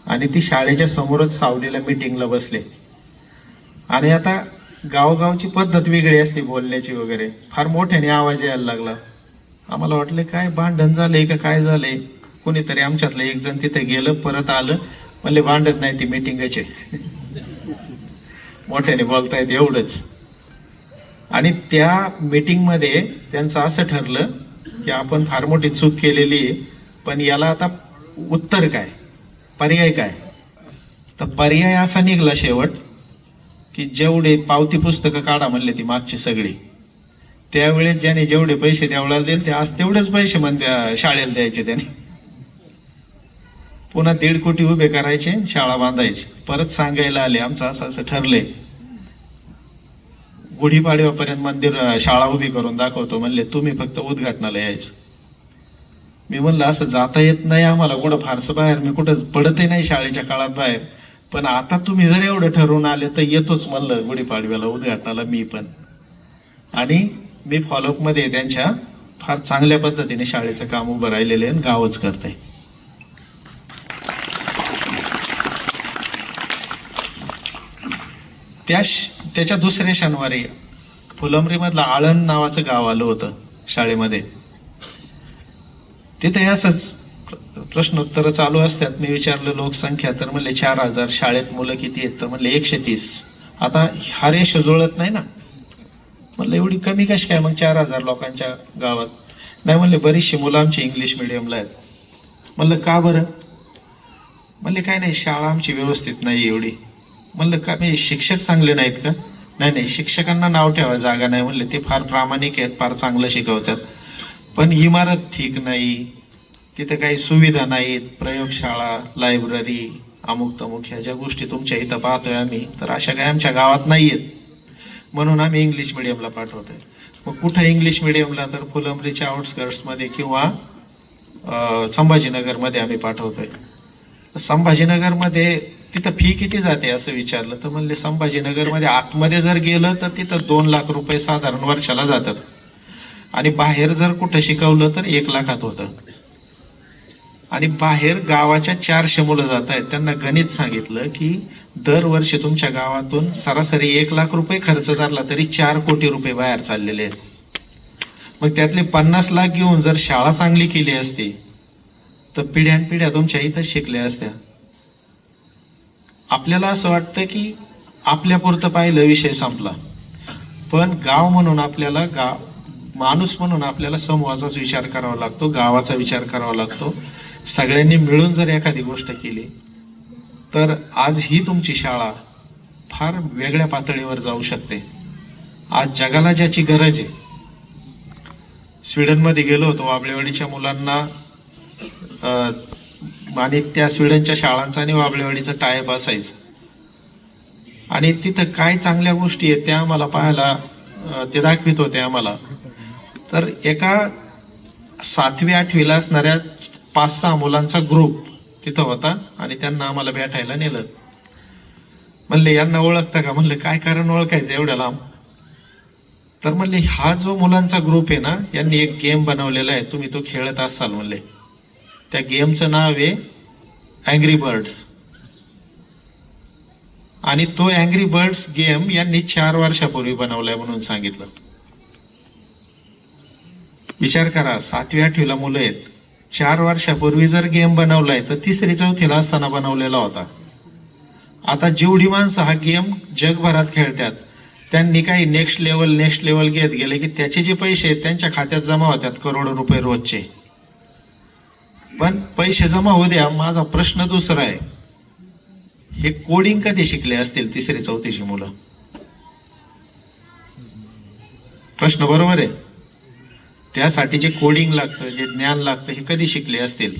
[SPEAKER 1] आणि ती शाळेच्या समोरच सावलीला मीटिंगला बसले. आणि आता गावगावची पद्धत वेगळी असते बोलण्याची वगैरे, फार मोठ्याने आवाज यायला लागला. आम्हाला वाटलं काय भांडण झालंय का काय झालंय. कोणीतरी आमच्यातलं एक जण तिथे गेलं, परत आलं, म्हणले भांडत नाही, ती मीटिंगच आहे. मोठ्याने बोलतायत एवढंच. आणि त्या मीटिंगमध्ये त्यांचं असं ठरलं की आपण फार मोठी चूक केलेली आहे, पण याला आता उत्तर काय, पर्याय काय. तर पर्याय असा निघला शेवट की जेवढे पावती पुस्तकं काढा म्हणले ती मागची सगळी, त्यावेळेस ज्याने जेवढे पैसे द्यावला दिले ते आज तेवढेच पैसे शाळेला द्यायचे त्याने. पुन्हा 1.5 कोटी उभे करायचे, शाळा बांधायची. परत सांगायला आले आमचं असं असं ठरलंय, गुढीपाडव्यापर्यंत मंदिर शाळा उभी करून दाखवतो म्हणले, तुम्ही फक्त उद्घाटनाला यायचं. मी म्हणलं असं जाता येत नाही आम्हाला कुठं फारसं बाहेर, मी कुठं पडतही नाही शाळेच्या काळात बाहेर, पण आता तुम्ही जर एवढं ठरवून आले तर येतोच म्हणलं गुढीपाडव्याला उद्घाटनाला मी पण. आणि मी फॉलोअपमध्ये त्यांच्या फार चांगल्या पद्धतीने शाळेचं काम उभं राहिलेलं आहे आणि गावच करतंय. त्याच्या दुसऱ्या शनिवारी फुलंब्रीमधलं आळंद नावाचं गाव आलं होतं शाळेमध्ये. तिथे असंच प्रश्नोत्तर चालू असतात. मी विचारलं लोकसंख्या, तर म्हणले 4000. शाळेत मुलं किती आहेत, तर म्हणले 130. आता हा रेष जुळत नाही ना. म्हणलं एवढी कमी कशी काय मग 4000 लोकांच्या गावात. नाही म्हणले बरीचशी मुलं आमची इंग्लिश मिडियमला आहेत. म्हणलं का बरं. म्हणले काय नाही, शाळा आमची व्यवस्थित नाही एवढी. म्हणलं का मी शिक्षक चांगले नाहीत का. नाही नाही, शिक्षकांना नाव ठेवा जागा नाही म्हणले, ते फार प्रामाणिक आहेत, फार चांगलं शिकवतात, पण इमारत ठीक नाही, तिथे काही सुविधा नाहीत, प्रयोगशाळा, लायब्ररी, अमुक तमुक ह्या ज्या गोष्टी तुमच्या इथं पाहतोय आम्ही, तर अशा काही आमच्या गावात नाही आहेत, म्हणून आम्ही इंग्लिश मिडियमला पाठवतोय. मग कुठं इंग्लिश मिडियमला, तर फुलंब्रीच्या आउटस्कर्ट्समध्ये किंवा संभाजीनगरमध्ये आम्ही पाठवतोय. संभाजीनगरमध्ये तिथं फी किती जाते असं विचारलं तर म्हणले संभाजीनगरमध्ये आतमध्ये जर गेलं तर तिथं 2 लाख रुपये साधारण वर्षाला जातात, आणि बाहेर जर कुठं शिकवलं तर 1 लाखात होतं. आणि बाहेर गावाच्या 400 मुलं जात आहेत, त्यांना गणित सांगितलं की दरवर्षी तुमच्या गावातून सरासरी 1 लाख रुपये खर्च धरला तरी 4 कोटी रुपये बाहेर चाललेले आहेत. मग त्यातले 50 लाख घेऊन जर शाळा चांगली केली असती तर पिढ्यानपिढ्या तुमच्या इथं शिकल्या असत्या. आपल्याला असं वाटतं की आपल्यापुरतं पाहिलं विषय संपला, पण गाव म्हणून आपल्याला माणूस म्हणून आपल्याला समूहाचाच विचार करावा लागतो, गावाचा विचार करावा लागतो. सगळ्यांनी मिळून जर एखादी गोष्ट केली तर आज ही तुमची शाळा फार वेगळ्या पातळीवर जाऊ शकते. आज जगाला ज्याची गरज आहे. स्वीडनमध्ये गेलो होतो, वाबळेवाडीच्या मुलांना आणि त्या स्वीडनच्या शाळांचा आणि वाबळेवाडीचं टायप असायचं, आणि तिथं काय चांगल्या गोष्टी आहेत त्या आम्हाला पाहायला ते दाखवित होते आम्हाला. तर एका 7वी-8वीला असणाऱ्या 5-6 मुलांचा ग्रुप तिथं होता आणि त्यांना आम्हाला भेटायला नेलं. म्हणले यांना ओळखता का? म्हणलं काय कारण ओळखायचं एवढ्या लांब? तर म्हणले हा जो मुलांचा ग्रुप आहे ना, यांनी एक गेम बनवलेला आहे, तुम्ही तो खेळत असाल म्हणले. त्या गेमचं नाव आहे अँग्री बर्ड्स, आणि तो अँग्री बर्ड्स गेम यांनी 4 वर्षापूर्वी बनवलाय म्हणून सांगितलं. विचार करा, 7वी-8वीला मुलं आहेत, 4 वर्षापूर्वी जर गेम बनवलाय तर 3री-4थीला असताना बनवलेला होता. आता जेवढी माणसं हा गेम जगभरात खेळतात त्यांनी काही नेक्स्ट लेवल घेत गेले की त्याचे जे पैसे आहेत त्यांच्या खात्यात जमा होतात, करोडो रुपये रोजचे. पण पैसे जमा होऊ द्या, माझा प्रश्न दुसरा आहे, हे कोडिंग कधी शिकले असतील 3री-4थीची मुलं? प्रश्न बरोबर आहे. त्यासाठी जे कोडिंग लागतं, जे ज्ञान लागतं, हे कधी शिकले असतील?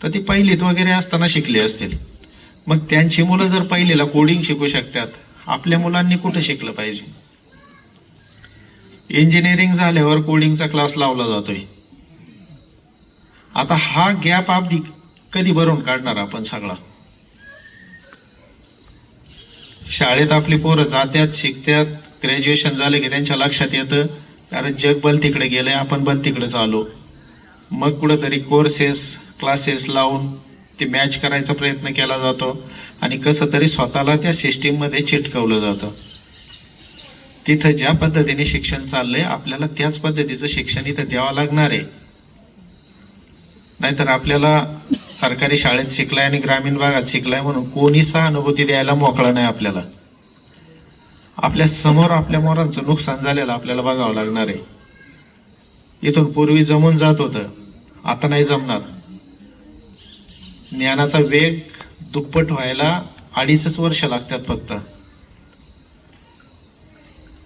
[SPEAKER 1] तर ती पहिलीत वगैरे असताना शिकले असतील. मग त्यांची मुलं जर पहिलीला कोडिंग शिकू शकतात, आपल्या मुलांनी कुठं शिकलं पाहिजे? इंजिनिअरिंग झाल्यावर कोडिंगचा क्लास लावला जातोय. आता हा गॅप अगदी कधी भरून काढणार आपण सगळा? शाळेत आपली पोरं जात्यात, शिकतात, ग्रॅज्युएशन झाले की त्यांच्या लक्षात येतं कारण जग बल तिकडे गेलंय, आपण बल तिकडे चालू. मग कुठंतरी कोर्सेस, क्लासेस लावून ते मॅच करायचा प्रयत्न केला जातो आणि कसं तरी स्वतःला त्या सिस्टीममध्ये चिटकवलं जातं. तिथं ज्या पद्धतीने शिक्षण चाललंय आपल्याला त्याच पद्धतीचं शिक्षण इथं द्यावं लागणार आहे. नाहीतर आपल्याला सरकारी शाळेत शिकलाय आणि ग्रामीण भागात शिकलाय म्हणून कोणी सहानुभूती द्यायला मोकळा नाही. आपल्या समोर आपल्या मोरांचं नुकसान झालेलं आपल्याला बघावं लागणार आहे. इथून पूर्वी जमून जात होतं, आता नाही जमणार. ज्ञानाचा वेग दुप्पट व्हायला 2.5 वर्ष लागतात फक्त.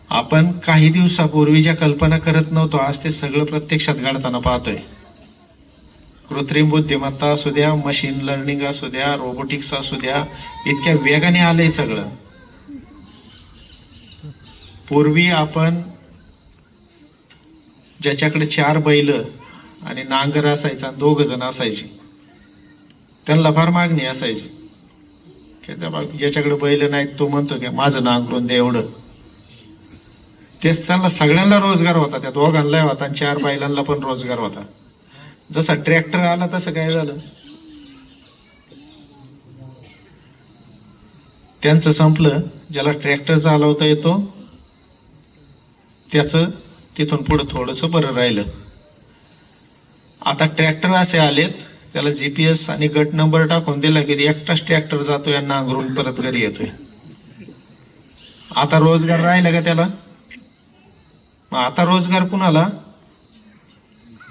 [SPEAKER 1] आपण काही दिवसापूर्वी ज्या कल्पना करत नव्हतो आज ते सगळं प्रत्यक्षात घडताना पाहतोय. कृत्रिम बुद्धिमत्ता असू द्या, मशीन लर्निंग असू द्या, रोबोटिक्स असू द्या, इतक्या वेगाने आलंय सगळं. पूर्वी आपण ज्याच्याकडे 4 बैल आणि नांगर असायचा, 2 जण असायचे, त्यांना फार मागणी असायची. ज्याच्याकडे बैल नाहीत तो म्हणतो की माझं नांगरून दे एवढं. तेच त्यांना सगळ्यांना रोजगार होता, त्या 2घांना होता आणि 4 बैलांना पण रोजगार होता. जसा ट्रॅक्टर आला तसं काय झालं, त्यांचं संपलं. ज्याला ट्रॅक्टर चालवता येतो त्याचं तिथून पुढे थोडंसं बरं राहिलं. आता ट्रॅक्टर असे आलेत त्याला GPS आणि गट नंबर टाकून दिला की एकटाच ट्रॅक्टर जातोय आणि नांगरून परत घरी येतोय. आता रोजगार राहिला का त्याला? मग आता रोजगार कुणाला?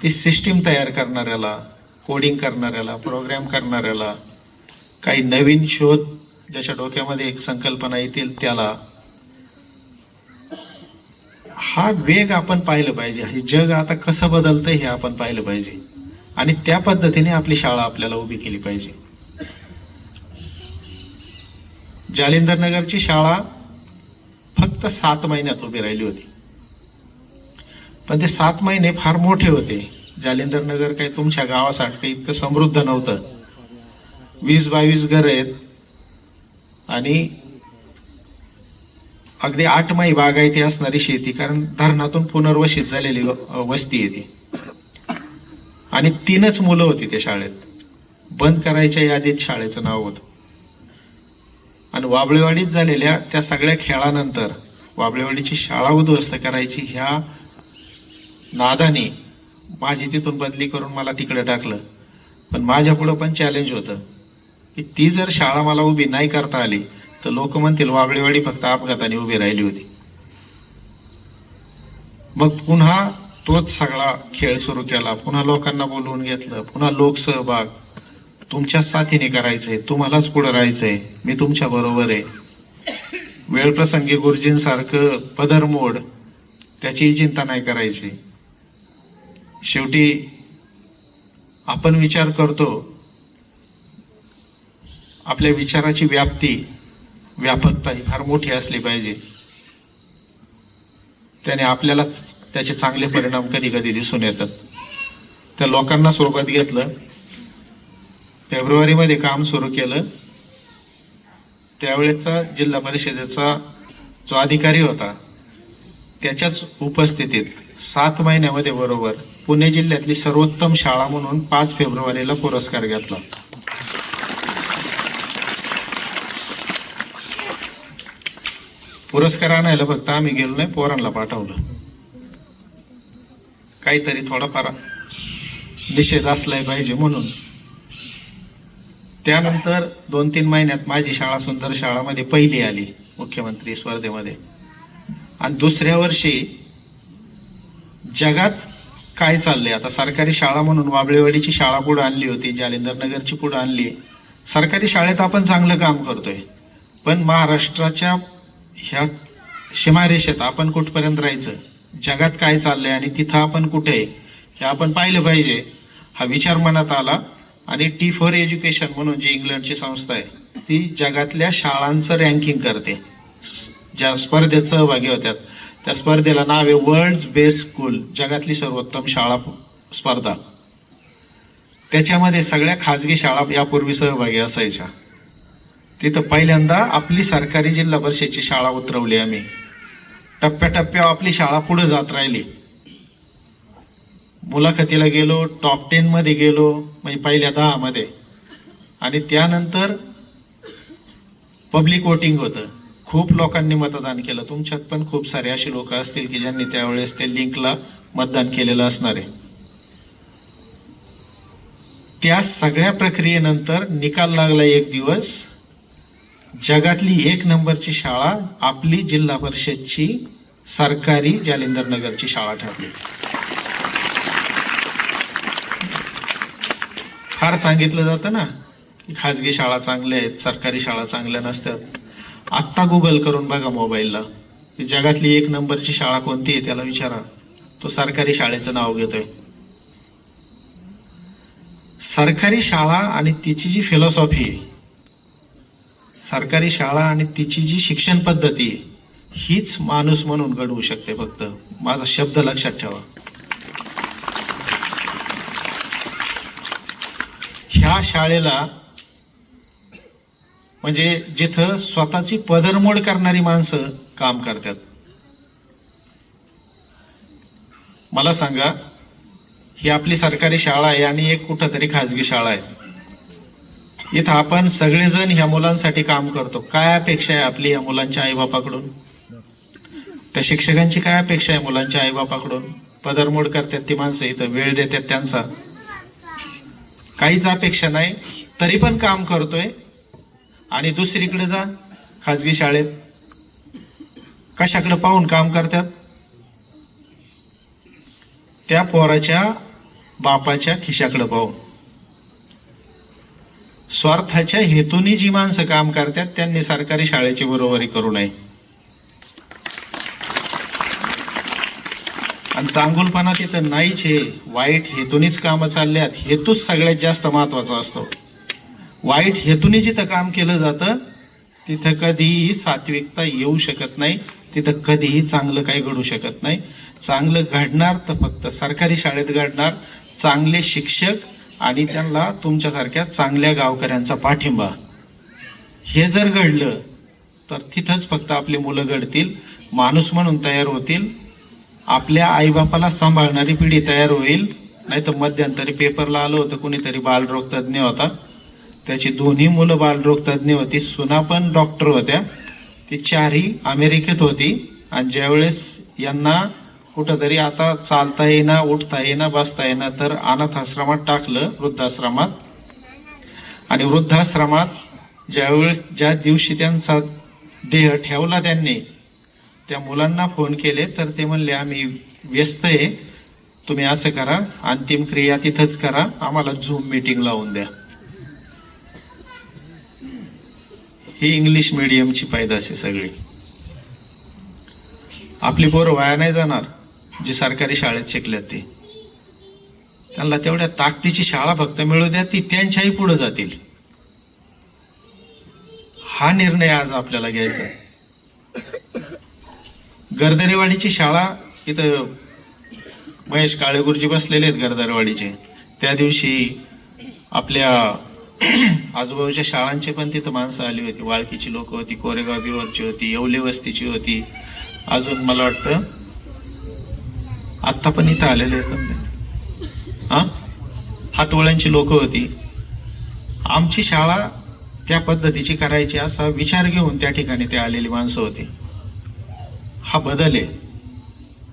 [SPEAKER 1] ती सिस्टीम तयार करणाऱ्याला, कोडिंग करणाऱ्याला, प्रोग्राम करणाऱ्याला, काही नवीन शोध ज्याच्या डोक्यामध्ये एक संकल्पना येतील त्याला. हा वेग आपण पाहिलं पाहिजे. हे जग आता कसं बदलतंय हे आपण पाहिलं पाहिजे आणि त्या पद्धतीने आपली शाळा आपल्याला उभी केली पाहिजे. जालिंदर नगरची शाळा फक्त 7 महिन्यात उभी राहिली होती, पण ते 7 महिने फार मोठे होते. जालिंदर नगर काही तुमच्या गावासाठी इतकं समृद्ध नव्हतं. 20-22 घर आहेत, आणि अगदी 8 मै बागायती असणारी शेती, कारण धरणातून पुनर्वसित झालेली वस्ती आहे ती. आणि 3च मुलं होती त्या शाळेत. बंद करायच्या यादीत शाळेचं नाव होतं. आणि वाबळेवाडीत झालेल्या त्या सगळ्या खेळानंतर वाबळेवाडीची शाळा उद्ध्वस्त करायची ह्या नादाने माझी तिथून बदली करून मला तिकडे टाकलं. पण माझ्या पुढं पण चॅलेंज होतं की ती जर शाळा मला उभी नाही करता आली तर लोक म्हणतील वाबळेवाडी फक्त अपघाताने उभी राहिली होती. मग पुन्हा तोच सगळा खेळ सुरू केला. पुन्हा लोकांना बोलवून घेतलं. पुन्हा लोकसहभाग. तुमच्या साथीने करायचंय, तुम्हालाच पुढे राहायचंय, मी तुमच्या बरोबर आहे. वेळप्रसंगी गुरुजींसारखं पदरमोड त्याचीही चिंता नाही करायची. शेवटी आपण विचार करतो, आपल्या विचाराची व्यापकता ही फार मोठी असली पाहिजे. त्याने आपल्याला त्याचे चांगले परिणाम कधी कधी दिसून येतात. त्या लोकांना सोबत घेतलं. फेब्रुवारीमध्ये काम सुरू केलं. त्यावेळेचा जिल्हा परिषदेचा जो अधिकारी होता त्याच्याच उपस्थितीत 7 महिन्यामध्ये बरोबर पुणे जिल्ह्यातली सर्वोत्तम शाळा म्हणून 5 फेब्रुवारीला पुरस्कार घेतला. पुरस्कार आणायला फक्त आम्ही गेलो नाही, पोरांना पाठवलं. काहीतरी थोडाफार निषेध असलाय पाहिजे म्हणून. त्यानंतर 2-3 महिन्यात माझी शाळा सुंदर शाळामध्ये पहिली आली मुख्यमंत्री स्पर्धेमध्ये. आणि दुसऱ्या वर्षी जगात काय चाललंय आता, सरकारी शाळा म्हणून वाबळेवाडीची शाळा पुढे आणली होती, जालिंदर नगरची पुढे आणली. सरकारी शाळेत आपण चांगलं काम करतोय, पण महाराष्ट्राच्या ह्या सीमारेषेत आपण कुठपर्यंत राहायचं, जगात काय चाललंय आणि तिथं आपण कुठे आहे हे आपण पाहिलं पाहिजे. हा विचार मनात आला. आणि T4 एज्युकेशन म्हणून जी इंग्लंडची संस्था आहे ती जगातल्या शाळांचं रँकिंग करते. ज्या स्पर्धेत सहभागी होत्यात त्या स्पर्धेला नाव आहे वर्ल्ड बेस्ट स्कूल, जगातली सर्वोत्तम शाळा स्पर्धा. त्याच्यामध्ये सगळ्या खाजगी शाळा यापूर्वी सहभागी असायच्या. तिथं पहिल्यांदा आपली सरकारी जिल्हा परिषदेची शाळा उतरवली आम्ही. टप्प्याटप्प्यावर आपली शाळा पुढे जात राहिली. मुलाखतीला गेलो, टॉप 10 मध्ये गेलो, म्हणजे पहिल्या 10 मध्ये. आणि त्यानंतर पब्लिक वोटिंग होतं. खूप लोकांनी मतदान केलं. तुमच्यात पण खूप सारे असे लोक असतील की ज्यांनी त्यावेळेस ते लिंकला मतदान केलेलं असणार आहे. त्या सगळ्या प्रक्रियेनंतर निकाल लागला एक दिवस. जगातली 1 नंबरची शाळा आपली जिल्हा परिषदची सरकारी जालिंदर नगरची शाळा ठरली. फार सांगितलं जातं ना की खाजगी शाळा चांगल्या आहेत, सरकारी शाळा चांगल्या नसतात. आत्ता गुगल करून बघा मोबाईलला, की जगातली 1 नंबरची शाळा कोणती आहे त्याला विचारा, तो सरकारी शाळेचं नाव घेतोय. सरकारी शाळा आणि तिची जी फिलॉसॉफी आहे, सरकारी शाळा आणि तिची जी शिक्षण पद्धती आहे, हीच माणूस म्हणून घडवू शकते. फक्त माझा शब्द लक्षात ठेवा. ह्या शाळेला म्हणजे जिथं स्वतःची पदरमोड करणारी माणसं काम करतात. मला सांगा, ही आपली सरकारी शाळा आहे आणि एक कुठंतरी खाजगी शाळा आहे. इथं आपण सगळेजण ह्या मुलांसाठी काम करतो. काय अपेक्षा आहे आपली या मुलांच्या आईबापाकडून? त्या शिक्षकांची काय अपेक्षा आहे मुलांच्या आईबापाकडून? पदरमोड करतात ती माणसं, इथं वेळ देतात त्यांचा, काहीच अपेक्षा नाही, तरी पण काम करतोय. आणि दुसरीकडे जा खाजगी शाळेत, कशाकडे पाहून काम करतात? त्या पोराच्या बापाच्या खिशाकडे पाहून. स्वार्थाच्या हेतूने जी माणसं काम करतात त्यांनी सरकारी शाळेची बरोबरी करू नये. आणि चांगुलपणा तिथं नाहीच आहे. वाईट हेतूनीच कामं चालल्यात. हेतूच सगळ्यात जास्त महत्वाचा असतो. वाईट हेतूने जिथं काम केलं जातं तिथं कधीही सात्विकता येऊ शकत नाही. तिथं कधीही चांगलं काही घडू शकत नाही. चांगलं घडणार तर फक्त सरकारी शाळेत घडणार. चांगले शिक्षक आणि त्यांना तुमच्यासारख्या चांगल्या गावकऱ्यांचा पाठिंबा, हे जर घडलं तर तिथंच फक्त आपली मुलं घडतील, माणूस म्हणून तयार होतील, आपल्या आईबापाला सांभाळणारी पिढी तयार होईल. नाही तर मध्यंतरी पेपरला आलं होतं, कुणीतरी बालरोग तज्ज्ञ होता, त्याची दोन्ही मुलं बालरोग तज्ज्ञ होती, सुना पण डॉक्टर होत्या, ती चारही अमेरिकेत होती. आणि ज्यावेळेस यांना कुठंतरी आता चालता येईना, उठता येईना, बसता येईना, तर अनाथ आश्रमात टाकलं, वृद्धाश्रमात. आणि वृद्धाश्रमात ज्या दिवशी त्यांचा देह ठेवला त्यांनी, त्या मुलांना फोन केले तर ते म्हणले आम्ही व्यस्त आहे, तुम्ही असं करा, अंतिम क्रिया तिथंच करा, आम्हाला झूम मीटिंग लावून द्या. ही इंग्लिश मीडियमची पैदास आहे सगळी. आपली पोरं वाया नाही जाणार जी सरकारी शाळेत शिकल्यात ती. त्यांना तेवढ्या ताकदीची शाळा फक्त मिळू द्या, ती त्यांच्याही पुढे जातील. हा निर्णय आज आपल्याला घ्यायचा. गर्दरेवाडीची शाळा, इथं महेश काळे गुरुजी बसलेले आहेत गर्दरेवाडीचे, त्या दिवशी आपल्या आजूबाजूच्या शाळांची पण तिथं माणसं आली होती. वाळकीची लोक होती, कोरेगाव बिवरची होती, येवले वस्तीची होती, अजून मला वाटतं आत्ता पण इथं आलेले आहेत, हातवळ्यांची लोक होती. आमची शाळा त्या पद्धतीची करायची असा विचार घेऊन त्या ठिकाणी ते आलेली माणसं होती. हा बदल आहे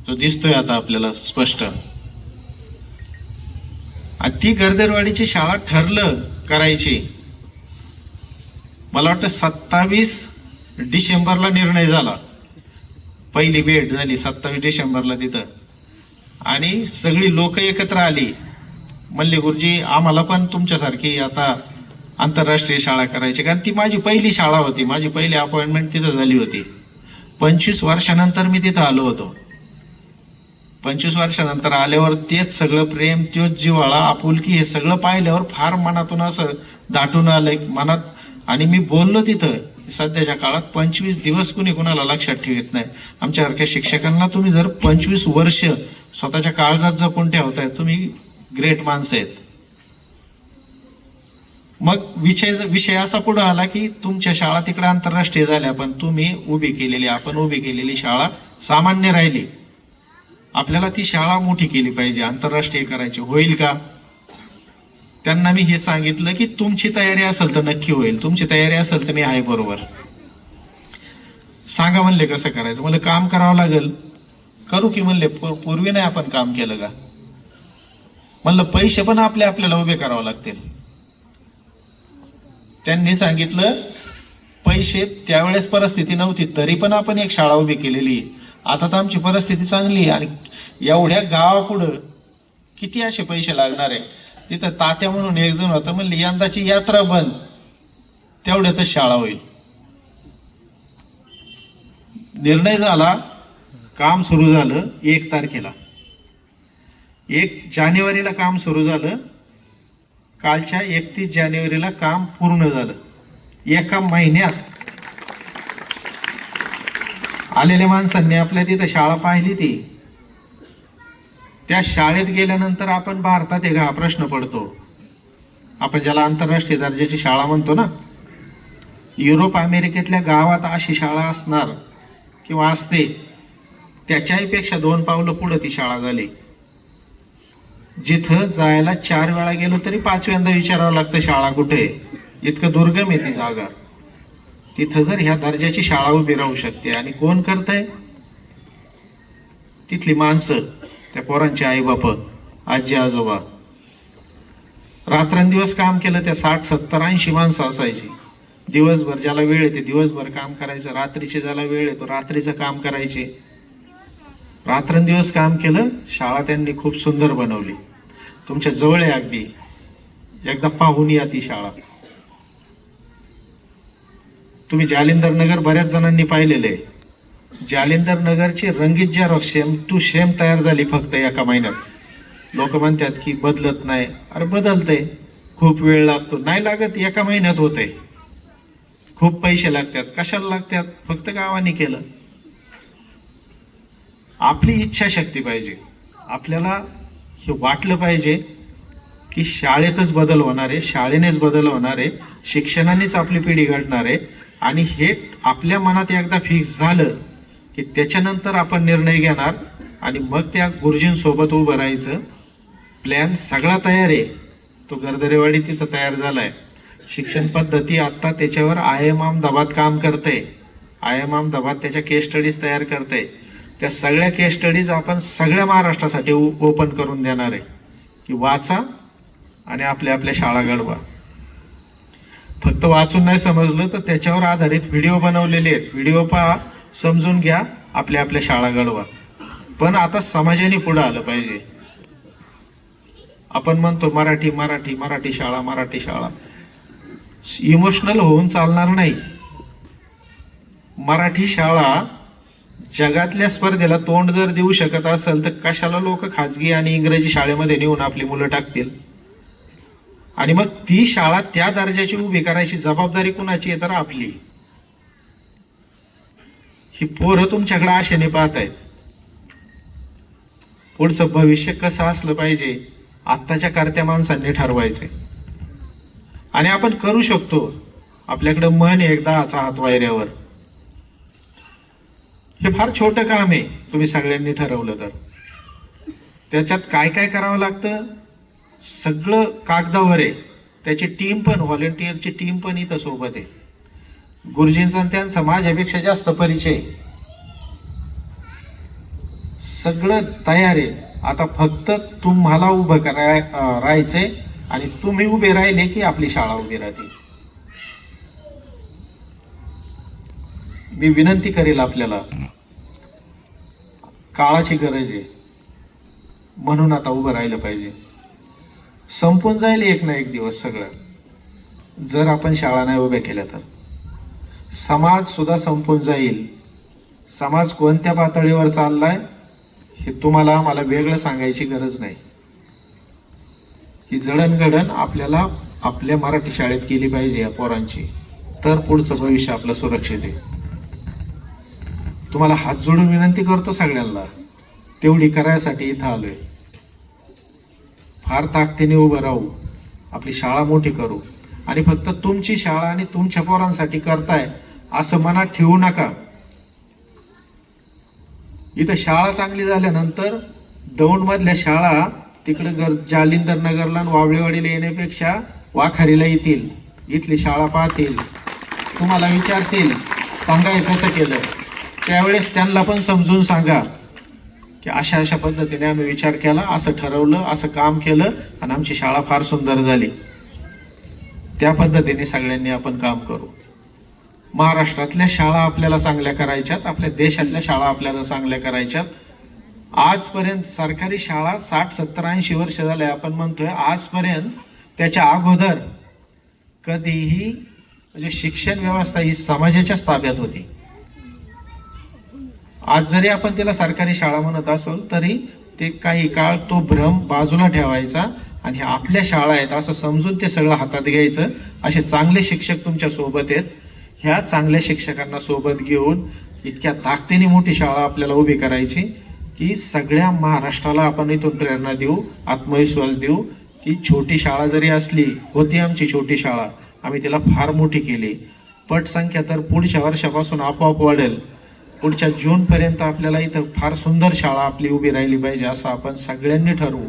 [SPEAKER 1] जो दिसतोय आता आपल्याला स्पष्ट. आणि ती गर्दरवाडीची शाळा ठरलं करायची, मला वाटतं 27 डिसेंबरला निर्णय झाला, पहिली भेट झाली 27 डिसेंबरला तिथं. आणि सगळी लोक एकत्र आली, म्हणले गुरुजी आम्हाला पण तुमच्यासारखी आता आंतरराष्ट्रीय शाळा करायची, कारण ती माझी पहिली शाळा होती, माझी पहिली अपॉइंटमेंट तिथं झाली होती. 25 वर्षानंतर मी तिथं आलो होतो. 25 वर्षानंतर आल्यावर तेच सगळं प्रेम, तोच जिव्हाळा, आपुलकी, हे सगळं पाहिल्यावर फार मनातून असं दाटून आलंय मनात. आणि मी बोललो तिथं, सध्याच्या काळात 25 दिवस कुणी कुणाला लक्षात ठेवत नाही. आमच्यासारख्या शिक्षकांना तुम्ही जर 25 वर्ष स्वतःच्या काळजात जपून ठेवताय, तुम्ही ग्रेट माणसं आहेत. मग विषय असा पुढे आला की तुमच्या शाळा तिकडे आंतरराष्ट्रीय झाल्या, पण तुम्ही उभी केलेली, आपण उभी केलेली शाळा सामान्य राहिली. आपल्याला ती शाळा मोठी केली पाहिजे, आंतरराष्ट्रीय करायची. होईल का? त्यांना मी हे सांगितलं की तुमची तयारी असेल तर नक्की होईल, तुमची तयारी असेल तर मी आहे बरोबर. सांगा म्हणले कसं करायचं. म्हणलं काम करावं लागेल. करू की म्हणले, पूर्वी नाही आपण काम केलं का? म्हणलं पैसे पण आपल्याला उभे करावं लागतील. त्यांनी सांगितलं पैसे, त्यावेळेस परिस्थिती नव्हती तरी पण आपण एक शाळा उभी केलेली. आता तर आमची परिस्थिती चांगली, आणि एवढ्या गावापुढं किती असे पैसे लागणार आहे. तिथं तात्या म्हणून एक जण होतं, म्हणले यंदाची यात्रा बंद, तेवढ्यातच शाळा होईल. निर्णय झाला, काम सुरू झालं 1 तारखेला. 1 जानेवारीला काम सुरू झालं, कालच्या 31 जानेवारीला काम पूर्ण झालं. एका महिन्यात आलेल्या माणसांनी आपल्या तिथं शाळा पाहिली. ती त्या शाळेत गेल्यानंतर आपण भारतात आहे का हा प्रश्न पडतो. आपण ज्याला आंतरराष्ट्रीय दर्जाची शाळा म्हणतो ना, युरोप अमेरिकेतल्या गावात अशी शाळा असणार किंवा असते, त्याच्याही पेक्षा 2 पावलं पुढे ती शाळा झाली. जिथं जायला 4 वेळा गेलो तरी 5व्यांदा विचारावं लागतं शाळा कुठे, इतकं दुर्गम आहे ती जागा. तिथं जर ह्या दर्जाची शाळा उभी राहू शकते, आणि कोण करतंय? तिथली माणसं, त्या पोरांचे आई बाप, आजी आजोबा. रात्रंदिवस काम केलं. त्या 60, 70, 80 माणसं असायची. दिवसभर ज्याला वेळ येते दिवसभर काम करायचं, रात्रीचे ज्याला वेळ येतो रात्रीचं काम करायचे. रात्रंदिवस काम केलं. शाळा त्यांनी खूप सुंदर बनवली. तुमच्या जवळ आहे अगदी, एकदा पाहून या ती शाळा. तुम्ही जालिंदर नगर बऱ्याच जणांनी पाहिलेले. जालिंदर नगरची रंगीत झेरॉक्स सेम टू सेम तयार झाली फक्त एका महिन्यात. लोक म्हणतात की बदलत नाही. अरे बदलतंय, खूप वेळ लागतो. नाही लागत, एका महिन्यात होतंय. खूप पैसे लागतात. कशाला लागतात? फक्त गावाने केलं. आपली इच्छाशक्ती पाहिजे. आपल्याला हे वाटलं पाहिजे की शाळेतच बदल होणार आहे, शाळेनेच बदल होणार आहे, शिक्षणानेच आपली पिढी घडणार आहे. आणि हे आपल्या मनात एकदा फिक्स झालं की त्याच्यानंतर आपण निर्णय घेणार आणि मग त्या गुरुजींसोबत उभं राहायचं. प्लॅन सगळा तयार आहे, तो गर्दरेवाडी तिथं तयार झालाय. शिक्षण पद्धती आत्ता त्याच्यावर IIM अहमदाबाद काम करते. IIM अहमदाबाद त्याच्या केस स्टडीज तयार करते. त्या सगळ्या केस स्टडीज आपण सगळ्या महाराष्ट्रासाठी ओपन करून देणार आहे की वाचा आणि आपल्या आपल्या शाळा घडवा. फक्त वाचून नाही समजलं तर त्याच्यावर आधारित व्हिडिओ बनवलेले आहेत, व्हिडिओ पहा, समजून घ्या, आपल्या आपल्या शाळा घडवा. पण आता समाजाने पुढे आलं पाहिजे. आपण म्हणतो मराठी मराठी मराठी शाळा, मराठी शाळा. इमोशनल होऊन चालणार नाही. मराठी शाळा जगातल्या स्पर्धेला तोंड जर देऊ शकत असेल तर कशाला लोक खाजगी आणि इंग्रजी शाळेमध्ये नेऊन आपली मुलं टाकतील. आणि मग ती शाळा त्या दर्जाची उभी करायची जबाबदारी कुणाची आहे तर आपली. ही पोरं तुमच्याकडे आशेने पाहत आहेत. पुढचं भविष्य कसं असलं पाहिजे आत्ताच्या करत्या माणसांनी ठरवायचंय. आणि आपण करू शकतो. आपल्याकडे मन एकदा हात वायऱ्यावर. हे फार छोटं काम आहे तुम्ही सगळ्यांनी ठरवलं तर. त्याच्यात काय काय करावं लागतं सगळं कागदावर आहे. त्याची टीम पण, व्हॉलेंटिअरची टीम पण इथं सोबत आहे. गुरुजींचा त्यांचा माझ्यापेक्षा जास्त परिचय, सगळं तयार आहे. आता फक्त तुम्हाला उभं राहायचंय आणि तुम्ही उभे राहिले की आपली शाळा उभी राहते. मी विनंती करेल आपल्याला, काळाची गरज आहे म्हणून आता उभं राहिलं पाहिजे. संपून जाईल एक ना एक दिवस सगळं जर आपण शाळा नाही उभ्या केल्या तर. समाज सुद्धा संपून जाईल. समाज कोणत्या पातळीवर चाललाय हे तुम्हाला मला वेगळं सांगायची गरज नाही. ही जडणघडण आपल्याला आपल्या मराठी शाळेत केली पाहिजे या पोरांची, तर पुढचं भविष्य आपलं सुरक्षित आहे. तुम्हाला हात जोडून विनंती करतो सगळ्यांना, तेवढी करायसाठी इथं आलोय. फार ताकदीने उभं राहू, आपली शाळा मोठी करू. आणि फक्त तुमची शाळा आणि तुमच्या पोरांसाठी करताय असं मनात ठेवू नका. इथं शाळा चांगली झाल्यानंतर दौंडमधल्या शाळा तिकडे जालिंदर नगरला आणि वावळेवाडीला येण्यापेक्षा वाखारीला येतील. इथली शाळा पाहतील, तुम्हाला विचारतील सांगा हे कसं केलं. त्यावेळेस त्यांना पण समजून सांगा की अशा अशा पद्धतीने आम्ही विचार केला, असं ठरवलं, असं काम केलं आणि आमची शाळा फार सुंदर झाली. त्या पद्धतीने सगळ्यांनी आपण काम करू. महाराष्ट्रातल्या शाळा आपल्याला चांगल्या करायच्यात, आपल्या देशातल्या शाळा आपल्याला चांगल्या करायच्यात. आजपर्यंत सरकारी शाळा 60, 70, 80 वर्ष झाले आपण म्हणतोय. आजपर्यंत त्याच्या अगोदर कधीही म्हणजे शिक्षण व्यवस्था ही समाजाच्याच ताब्यात होती. आज जरी आपण त्याला सरकारी शाळा म्हणत असो तरी ते काही काळ तो भ्रम बाजूला ठेवायचा आणि आपल्या शाळा आहेत असं समजून ते सगळं हातात घ्यायचं. असे चांगले शिक्षक तुमच्या सोबत आहेत. ह्या चांगल्या शिक्षकांना सोबत घेऊन इतक्या ताकदीने मोठी शाळा आपल्याला उभी करायची की सगळ्या महाराष्ट्राला आपण इथून प्रेरणा देऊ, आत्मविश्वास देऊ की छोटी शाळा जरी असली, होती आमची छोटी शाळा, आम्ही तिला फार मोठी केली. पटसंख्या तर पुढच्या वर्षापासून आपोआप वाढेल. पुढच्या जूनपर्यंत आपल्याला इथं फार सुंदर शाळा आपली उभी राहिली पाहिजे असं आपण सगळ्यांनी ठरवू.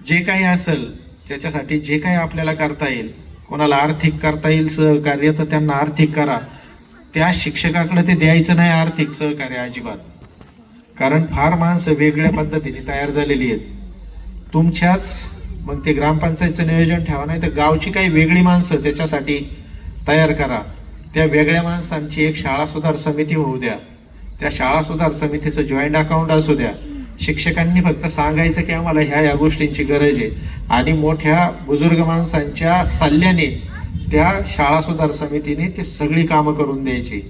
[SPEAKER 1] जे काही असेल त्याच्यासाठी जे काही आपल्याला करता येईल, कोणाला आर्थिक करता येईल सहकार्य तर त्यांना आर्थिक करा. त्या शिक्षकाकडे ते द्यायचं नाही आर्थिक सहकार्य अजिबात. कारण फार माणसं वेगळ्या पद्धतीची तयार झालेली आहेत. तुमच्याच मग ते ग्रामपंचायतचं नियोजन ठेवा, नाही तर गावची काही वेगळी माणसं त्याच्यासाठी तयार करा. त्या वेगळ्या माणसांची एक शाळा सुधार समिती होऊ द्या. त्या शाळा सुधार समितीचं जॉईंट अकाउंट असू द्या. शिक्षकांनी फक्त सांगायचं की आम्हाला ह्या गोष्टींची गरज आहे आणि मोठ्या बुजुर्ग माणसांच्या सल्ल्याने त्या शाळा सुधार समितीने ते सगळी कामं करून द्यायची.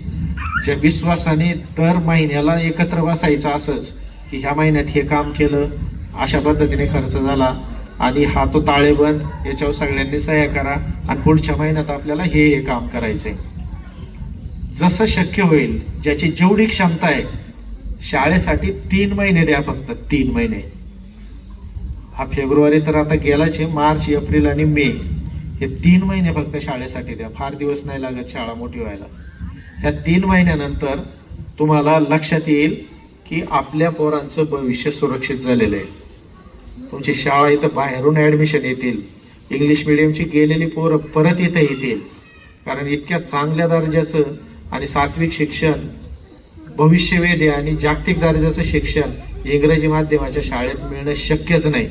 [SPEAKER 1] ज्या विश्वासाने दर महिन्याला एकत्र बसायचं असंच की ह्या महिन्यात हे काम केलं, अशा पद्धतीने खर्च झाला आणि हा तो ताळेबंद, याच्यावर सगळ्यांनी सह्या करा आणि पुढच्या महिन्यात आपल्याला हे काम करायचंय. जसं शक्य होईल, ज्याची जेवढी क्षमता आहे, शाळेसाठी 3 महिने द्या, फक्त 3 महिने. हा फेब्रुवारी तर आता गेलाच आहे, मार्च, एप्रिल आणि मे हे 3 महिने फक्त शाळेसाठी द्या. फार दिवस नाही लागत शाळा मोठी व्हायला. ह्या 3 महिन्यानंतर तुम्हाला लक्षात येईल की आपल्या पोरांचं भविष्य सुरक्षित झालेलं आहे. तुमची शाळा इथं बाहेरून ॲडमिशन येतील, इंग्लिश मिडियमची गेलेली पोरं परत इथं येतील, कारण इतक्या चांगल्या दर्जाचं आणि सात्विक शिक्षण, भविष्यवेधी आणि जागतिक दर्जाचं शिक्षण इंग्रजी माध्यमाच्या शाळेत मिळणं शक्यच नाही.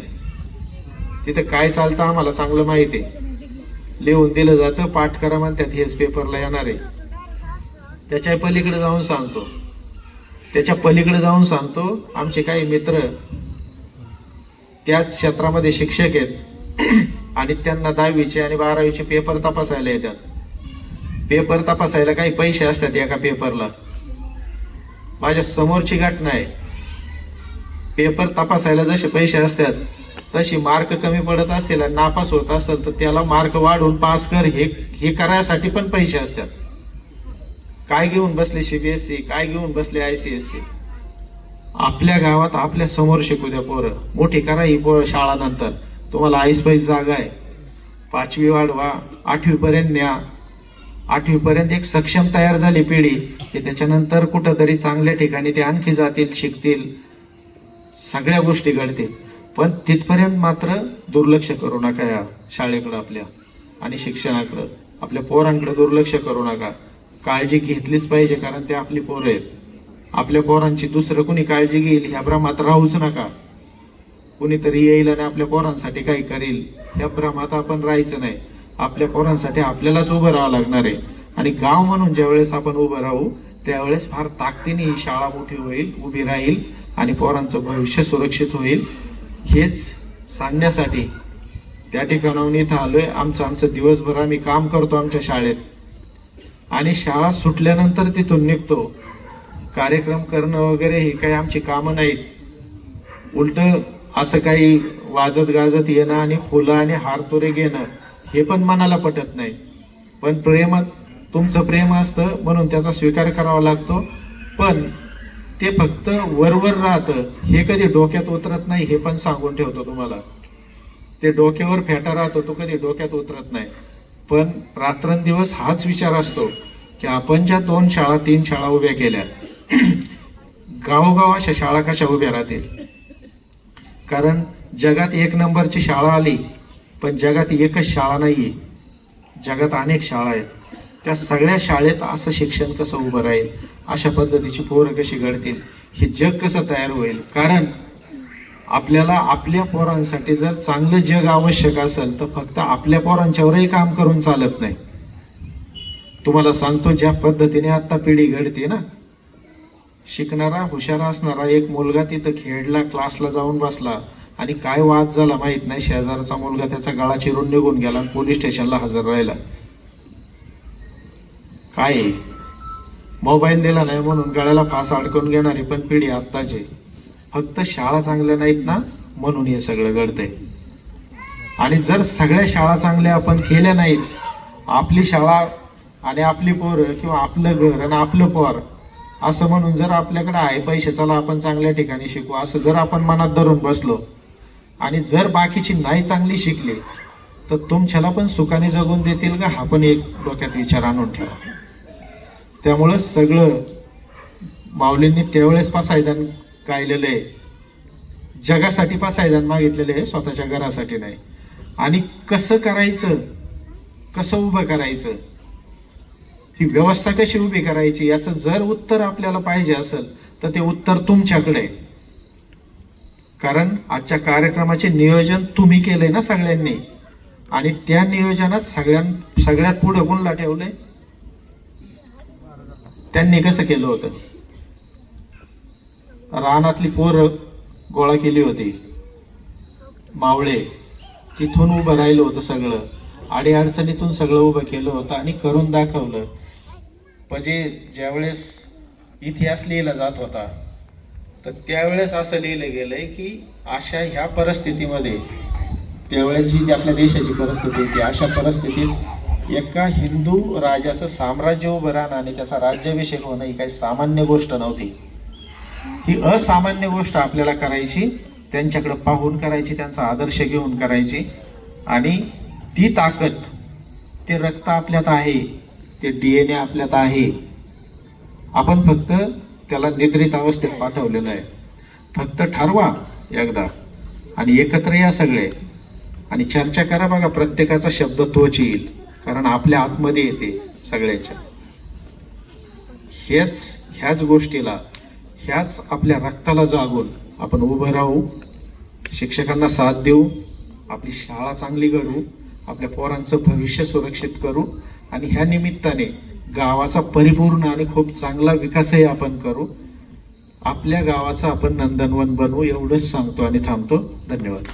[SPEAKER 1] तिथं काय चालतं आम्हाला चांगलं माहिती आहे. लिहून दिलं जातं, पाठ करा म्हणतात, हेच पेपरला येणार आहे. त्याच्या पलीकडे जाऊन सांगतो आमचे काही मित्र त्याच क्षेत्रामध्ये शिक्षक आहेत आणि त्यांना 10वीचे आणि 12वीचे पेपर तपासायला येतात. पेपर तपासायला काही पैसे असतात एका पेपरला. माझ्या समोरची घटना आहे. पेपर तपासायला जसे पैसे असतात तशी मार्क कमी पडत असतील आणि नापास होत असेल तर त्याला मार्क वाढवून पास कर हे करायसाठी पण पैसे असतात. काय घेऊन बसले CBSE, काय घेऊन बसले ICSE. आपल्या गावात आपल्या समोर शिकू द्या पोरं, मोठी करा ही पोरं. शाळा नंतर तुम्हाला ऐस जागा आहे, 5वी वाढवा, 8वी पर्यंत न्या. 8वी पर्यंत एक सक्षम तयार झाली पिढी की त्याच्यानंतर कुठंतरी चांगल्या ठिकाणी ते आणखी जातील, शिकतील, सगळ्या गोष्टी घडतील. पण तिथपर्यंत मात्र दुर्लक्ष करू नका या शाळेकडं आपल्या आणि शिक्षणाकडं. आपल्या पोरांकडे दुर्लक्ष करू नका. काळजी घेतलीच पाहिजे, कारण ते आपली पोरं आहेत. आपल्या पोरांची दुसरं कुणी काळजी घेईल ह्या भ्रमात राहूच नका. कुणीतरी येईल आणि आपल्या पोरांसाठी काही करेल ह्या भ्रमात आपण राहायचं नाही. आपल्या पोरांसाठी आपल्यालाच उभं राहावं लागणार आहे. आणि गाव म्हणून ज्यावेळेस आपण उभं राहू त्यावेळेस फार ताकदीने ही शाळा मोठी होईल, उभी राहील आणि पोरांचं भविष्य सुरक्षित होईल. हेच सांगण्यासाठी त्या ठिकाणाहून इथं आलोय. आमचं दिवसभर आम्ही काम करतो आमच्या शाळेत आणि शाळा सुटल्यानंतर तिथून निघतो. कार्यक्रम करणं वगैरे ही काही आमची कामं नाहीत. उलट असं काही वाजत गाजत येणं आणि फुलं आणि हारतोरे घेणं हे पण मनाला पटत नाही. पण तुमचं प्रेम असतं म्हणून त्याचा स्वीकार करावा लागतो. पण ते फक्त वरवर राहतं, हे कधी डोक्यात उतरत नाही. हे पण सांगून ठेवतो तुम्हाला. ते डोक्यावर फेटा राहतो, तो कधी डोक्यात उतरत नाही. पण रात्रंदिवस हाच विचार असतो की आपण ज्या 2 शाळा 3 शाळा उभ्या केल्या, गावोगाव अशा शाळा कशा उभ्या राहतील. कारण जगात 1 नंबरची शाळा आली, पण जगात एकच शाळा नाहीये. जगात अनेक शाळा आहेत. त्या सगळ्या शाळेत असं शिक्षण कसं उभं राहील, अशा पद्धतीची पोरं कशी घडतील, हे जग कसं तयार होईल. कारण आपल्याला आपल्या पोरांसाठी जर चांगलं जग आवश्यक असेल तर फक्त आपल्या पोरांच्यावरही काम करून चालत नाही. तुम्हाला सांगतो, ज्या पद्धतीने आता पिढी घडते ना, शिकणारा हुशार असणारा एक मुलगा तिथं खेळला, क्लासला जाऊन बसला आणि काय वाद झाला माहित नाही, शेजारचा मुलगा त्याचा गळा चिरून निघून गेला, पोलीस स्टेशनला हजर राहिला. काय मोबाईल दिला नाही म्हणून गळ्याला फास अडकून घेणारी पण पिढी आत्ताची. फक्त शाळा चांगल्या नाहीत ना म्हणून हे सगळं घडतंय. आणि जर सगळ्या शाळा चांगल्या आपण केल्या नाहीत, आपली शाळा आणि आपली पोरं किंवा आपलं घर आणि आपलं पोर असं म्हणून जर आपल्याकडे आहे पैसे, चला आपण चांगल्या ठिकाणी शिकू, असं जर आपण मनात धरून बसलो आणि जर बाकीची नाही चांगली शिकली तर तुमच्याला पण सुखाने जगून देतील का, हा पण एक डोक्यात विचार आणून ठेवा. त्यामुळं सगळं माऊलींनी त्यावेळेस पासायदान गायलेलं आहे. जगासाठी पासायदान मागितलेलं आहे, स्वतःच्या घरासाठी नाही. आणि कसं करायचं, कसं उभं करायचं, ही व्यवस्था कशी उभी करायची, याचं जर उत्तर आपल्याला पाहिजे असेल तर ते उत्तर तुमच्याकडे. कारण आजच्या कार्यक्रमाचे नियोजन तुम्ही केलंय ना सगळ्यांनी, आणि त्या नियोजनात सगळ्यात पुढे कोणला ठेवलंय, त्यांनी कसं केलं होतं. रानातली पोरं गोळा केली होती, मावळे, तिथून उभं राहिलं होतं सगळं, अडीअडचणीतून सगळं उभं केलं होतं आणि करून दाखवलं. म्हणजे ज्यावेळेस इतिहास लिहिला जात होता तर त्यावेळेस असं लिहिलं गेलंय की अशा ह्या परिस्थितीमध्ये, त्यावेळेस जी आपल्या देशाची परिस्थिती होती, अशा परिस्थितीत एका हिंदू राजाचं साम्राज्य उभं राहणं आणि त्याचा राज्याभिषेक होणं ही काही सामान्य गोष्ट नव्हती. ही असामान्य गोष्ट आपल्याला करायची त्यांच्याकडे पाहून करायची, त्यांचा आदर्श घेऊन करायची. आणि ती ताकद, ते रक्त आपल्यात आहे, ते DNA आपल्यात आहे. आपण फक्त त्याला निद्रित अवस्थेत पाठवलेलं आहे. फक्त ठरवा एकदा आणि एकत्र या सगळे आणि चर्चा करा. बघा, प्रत्येकाचा शब्द तोच येईल, कारण आपल्या आतमध्ये येते सगळ्यांच्या. ह्याच गोष्टीला, ह्याच आपल्या रक्ताला जागून आपण उभं राहू, शिक्षकांना साथ देऊ, आपली शाळा चांगली घडवू, आपल्या पोरांचं भविष्य सुरक्षित करू आणि ह्या निमित्ताने गावाचा परिपूर्ण आणि खूप चांगला विकासही आपण करू. आपल्या गावाचं आपण नंदनवन बनवू, एवढंच सांगतो आणि थांबतो. धन्यवाद.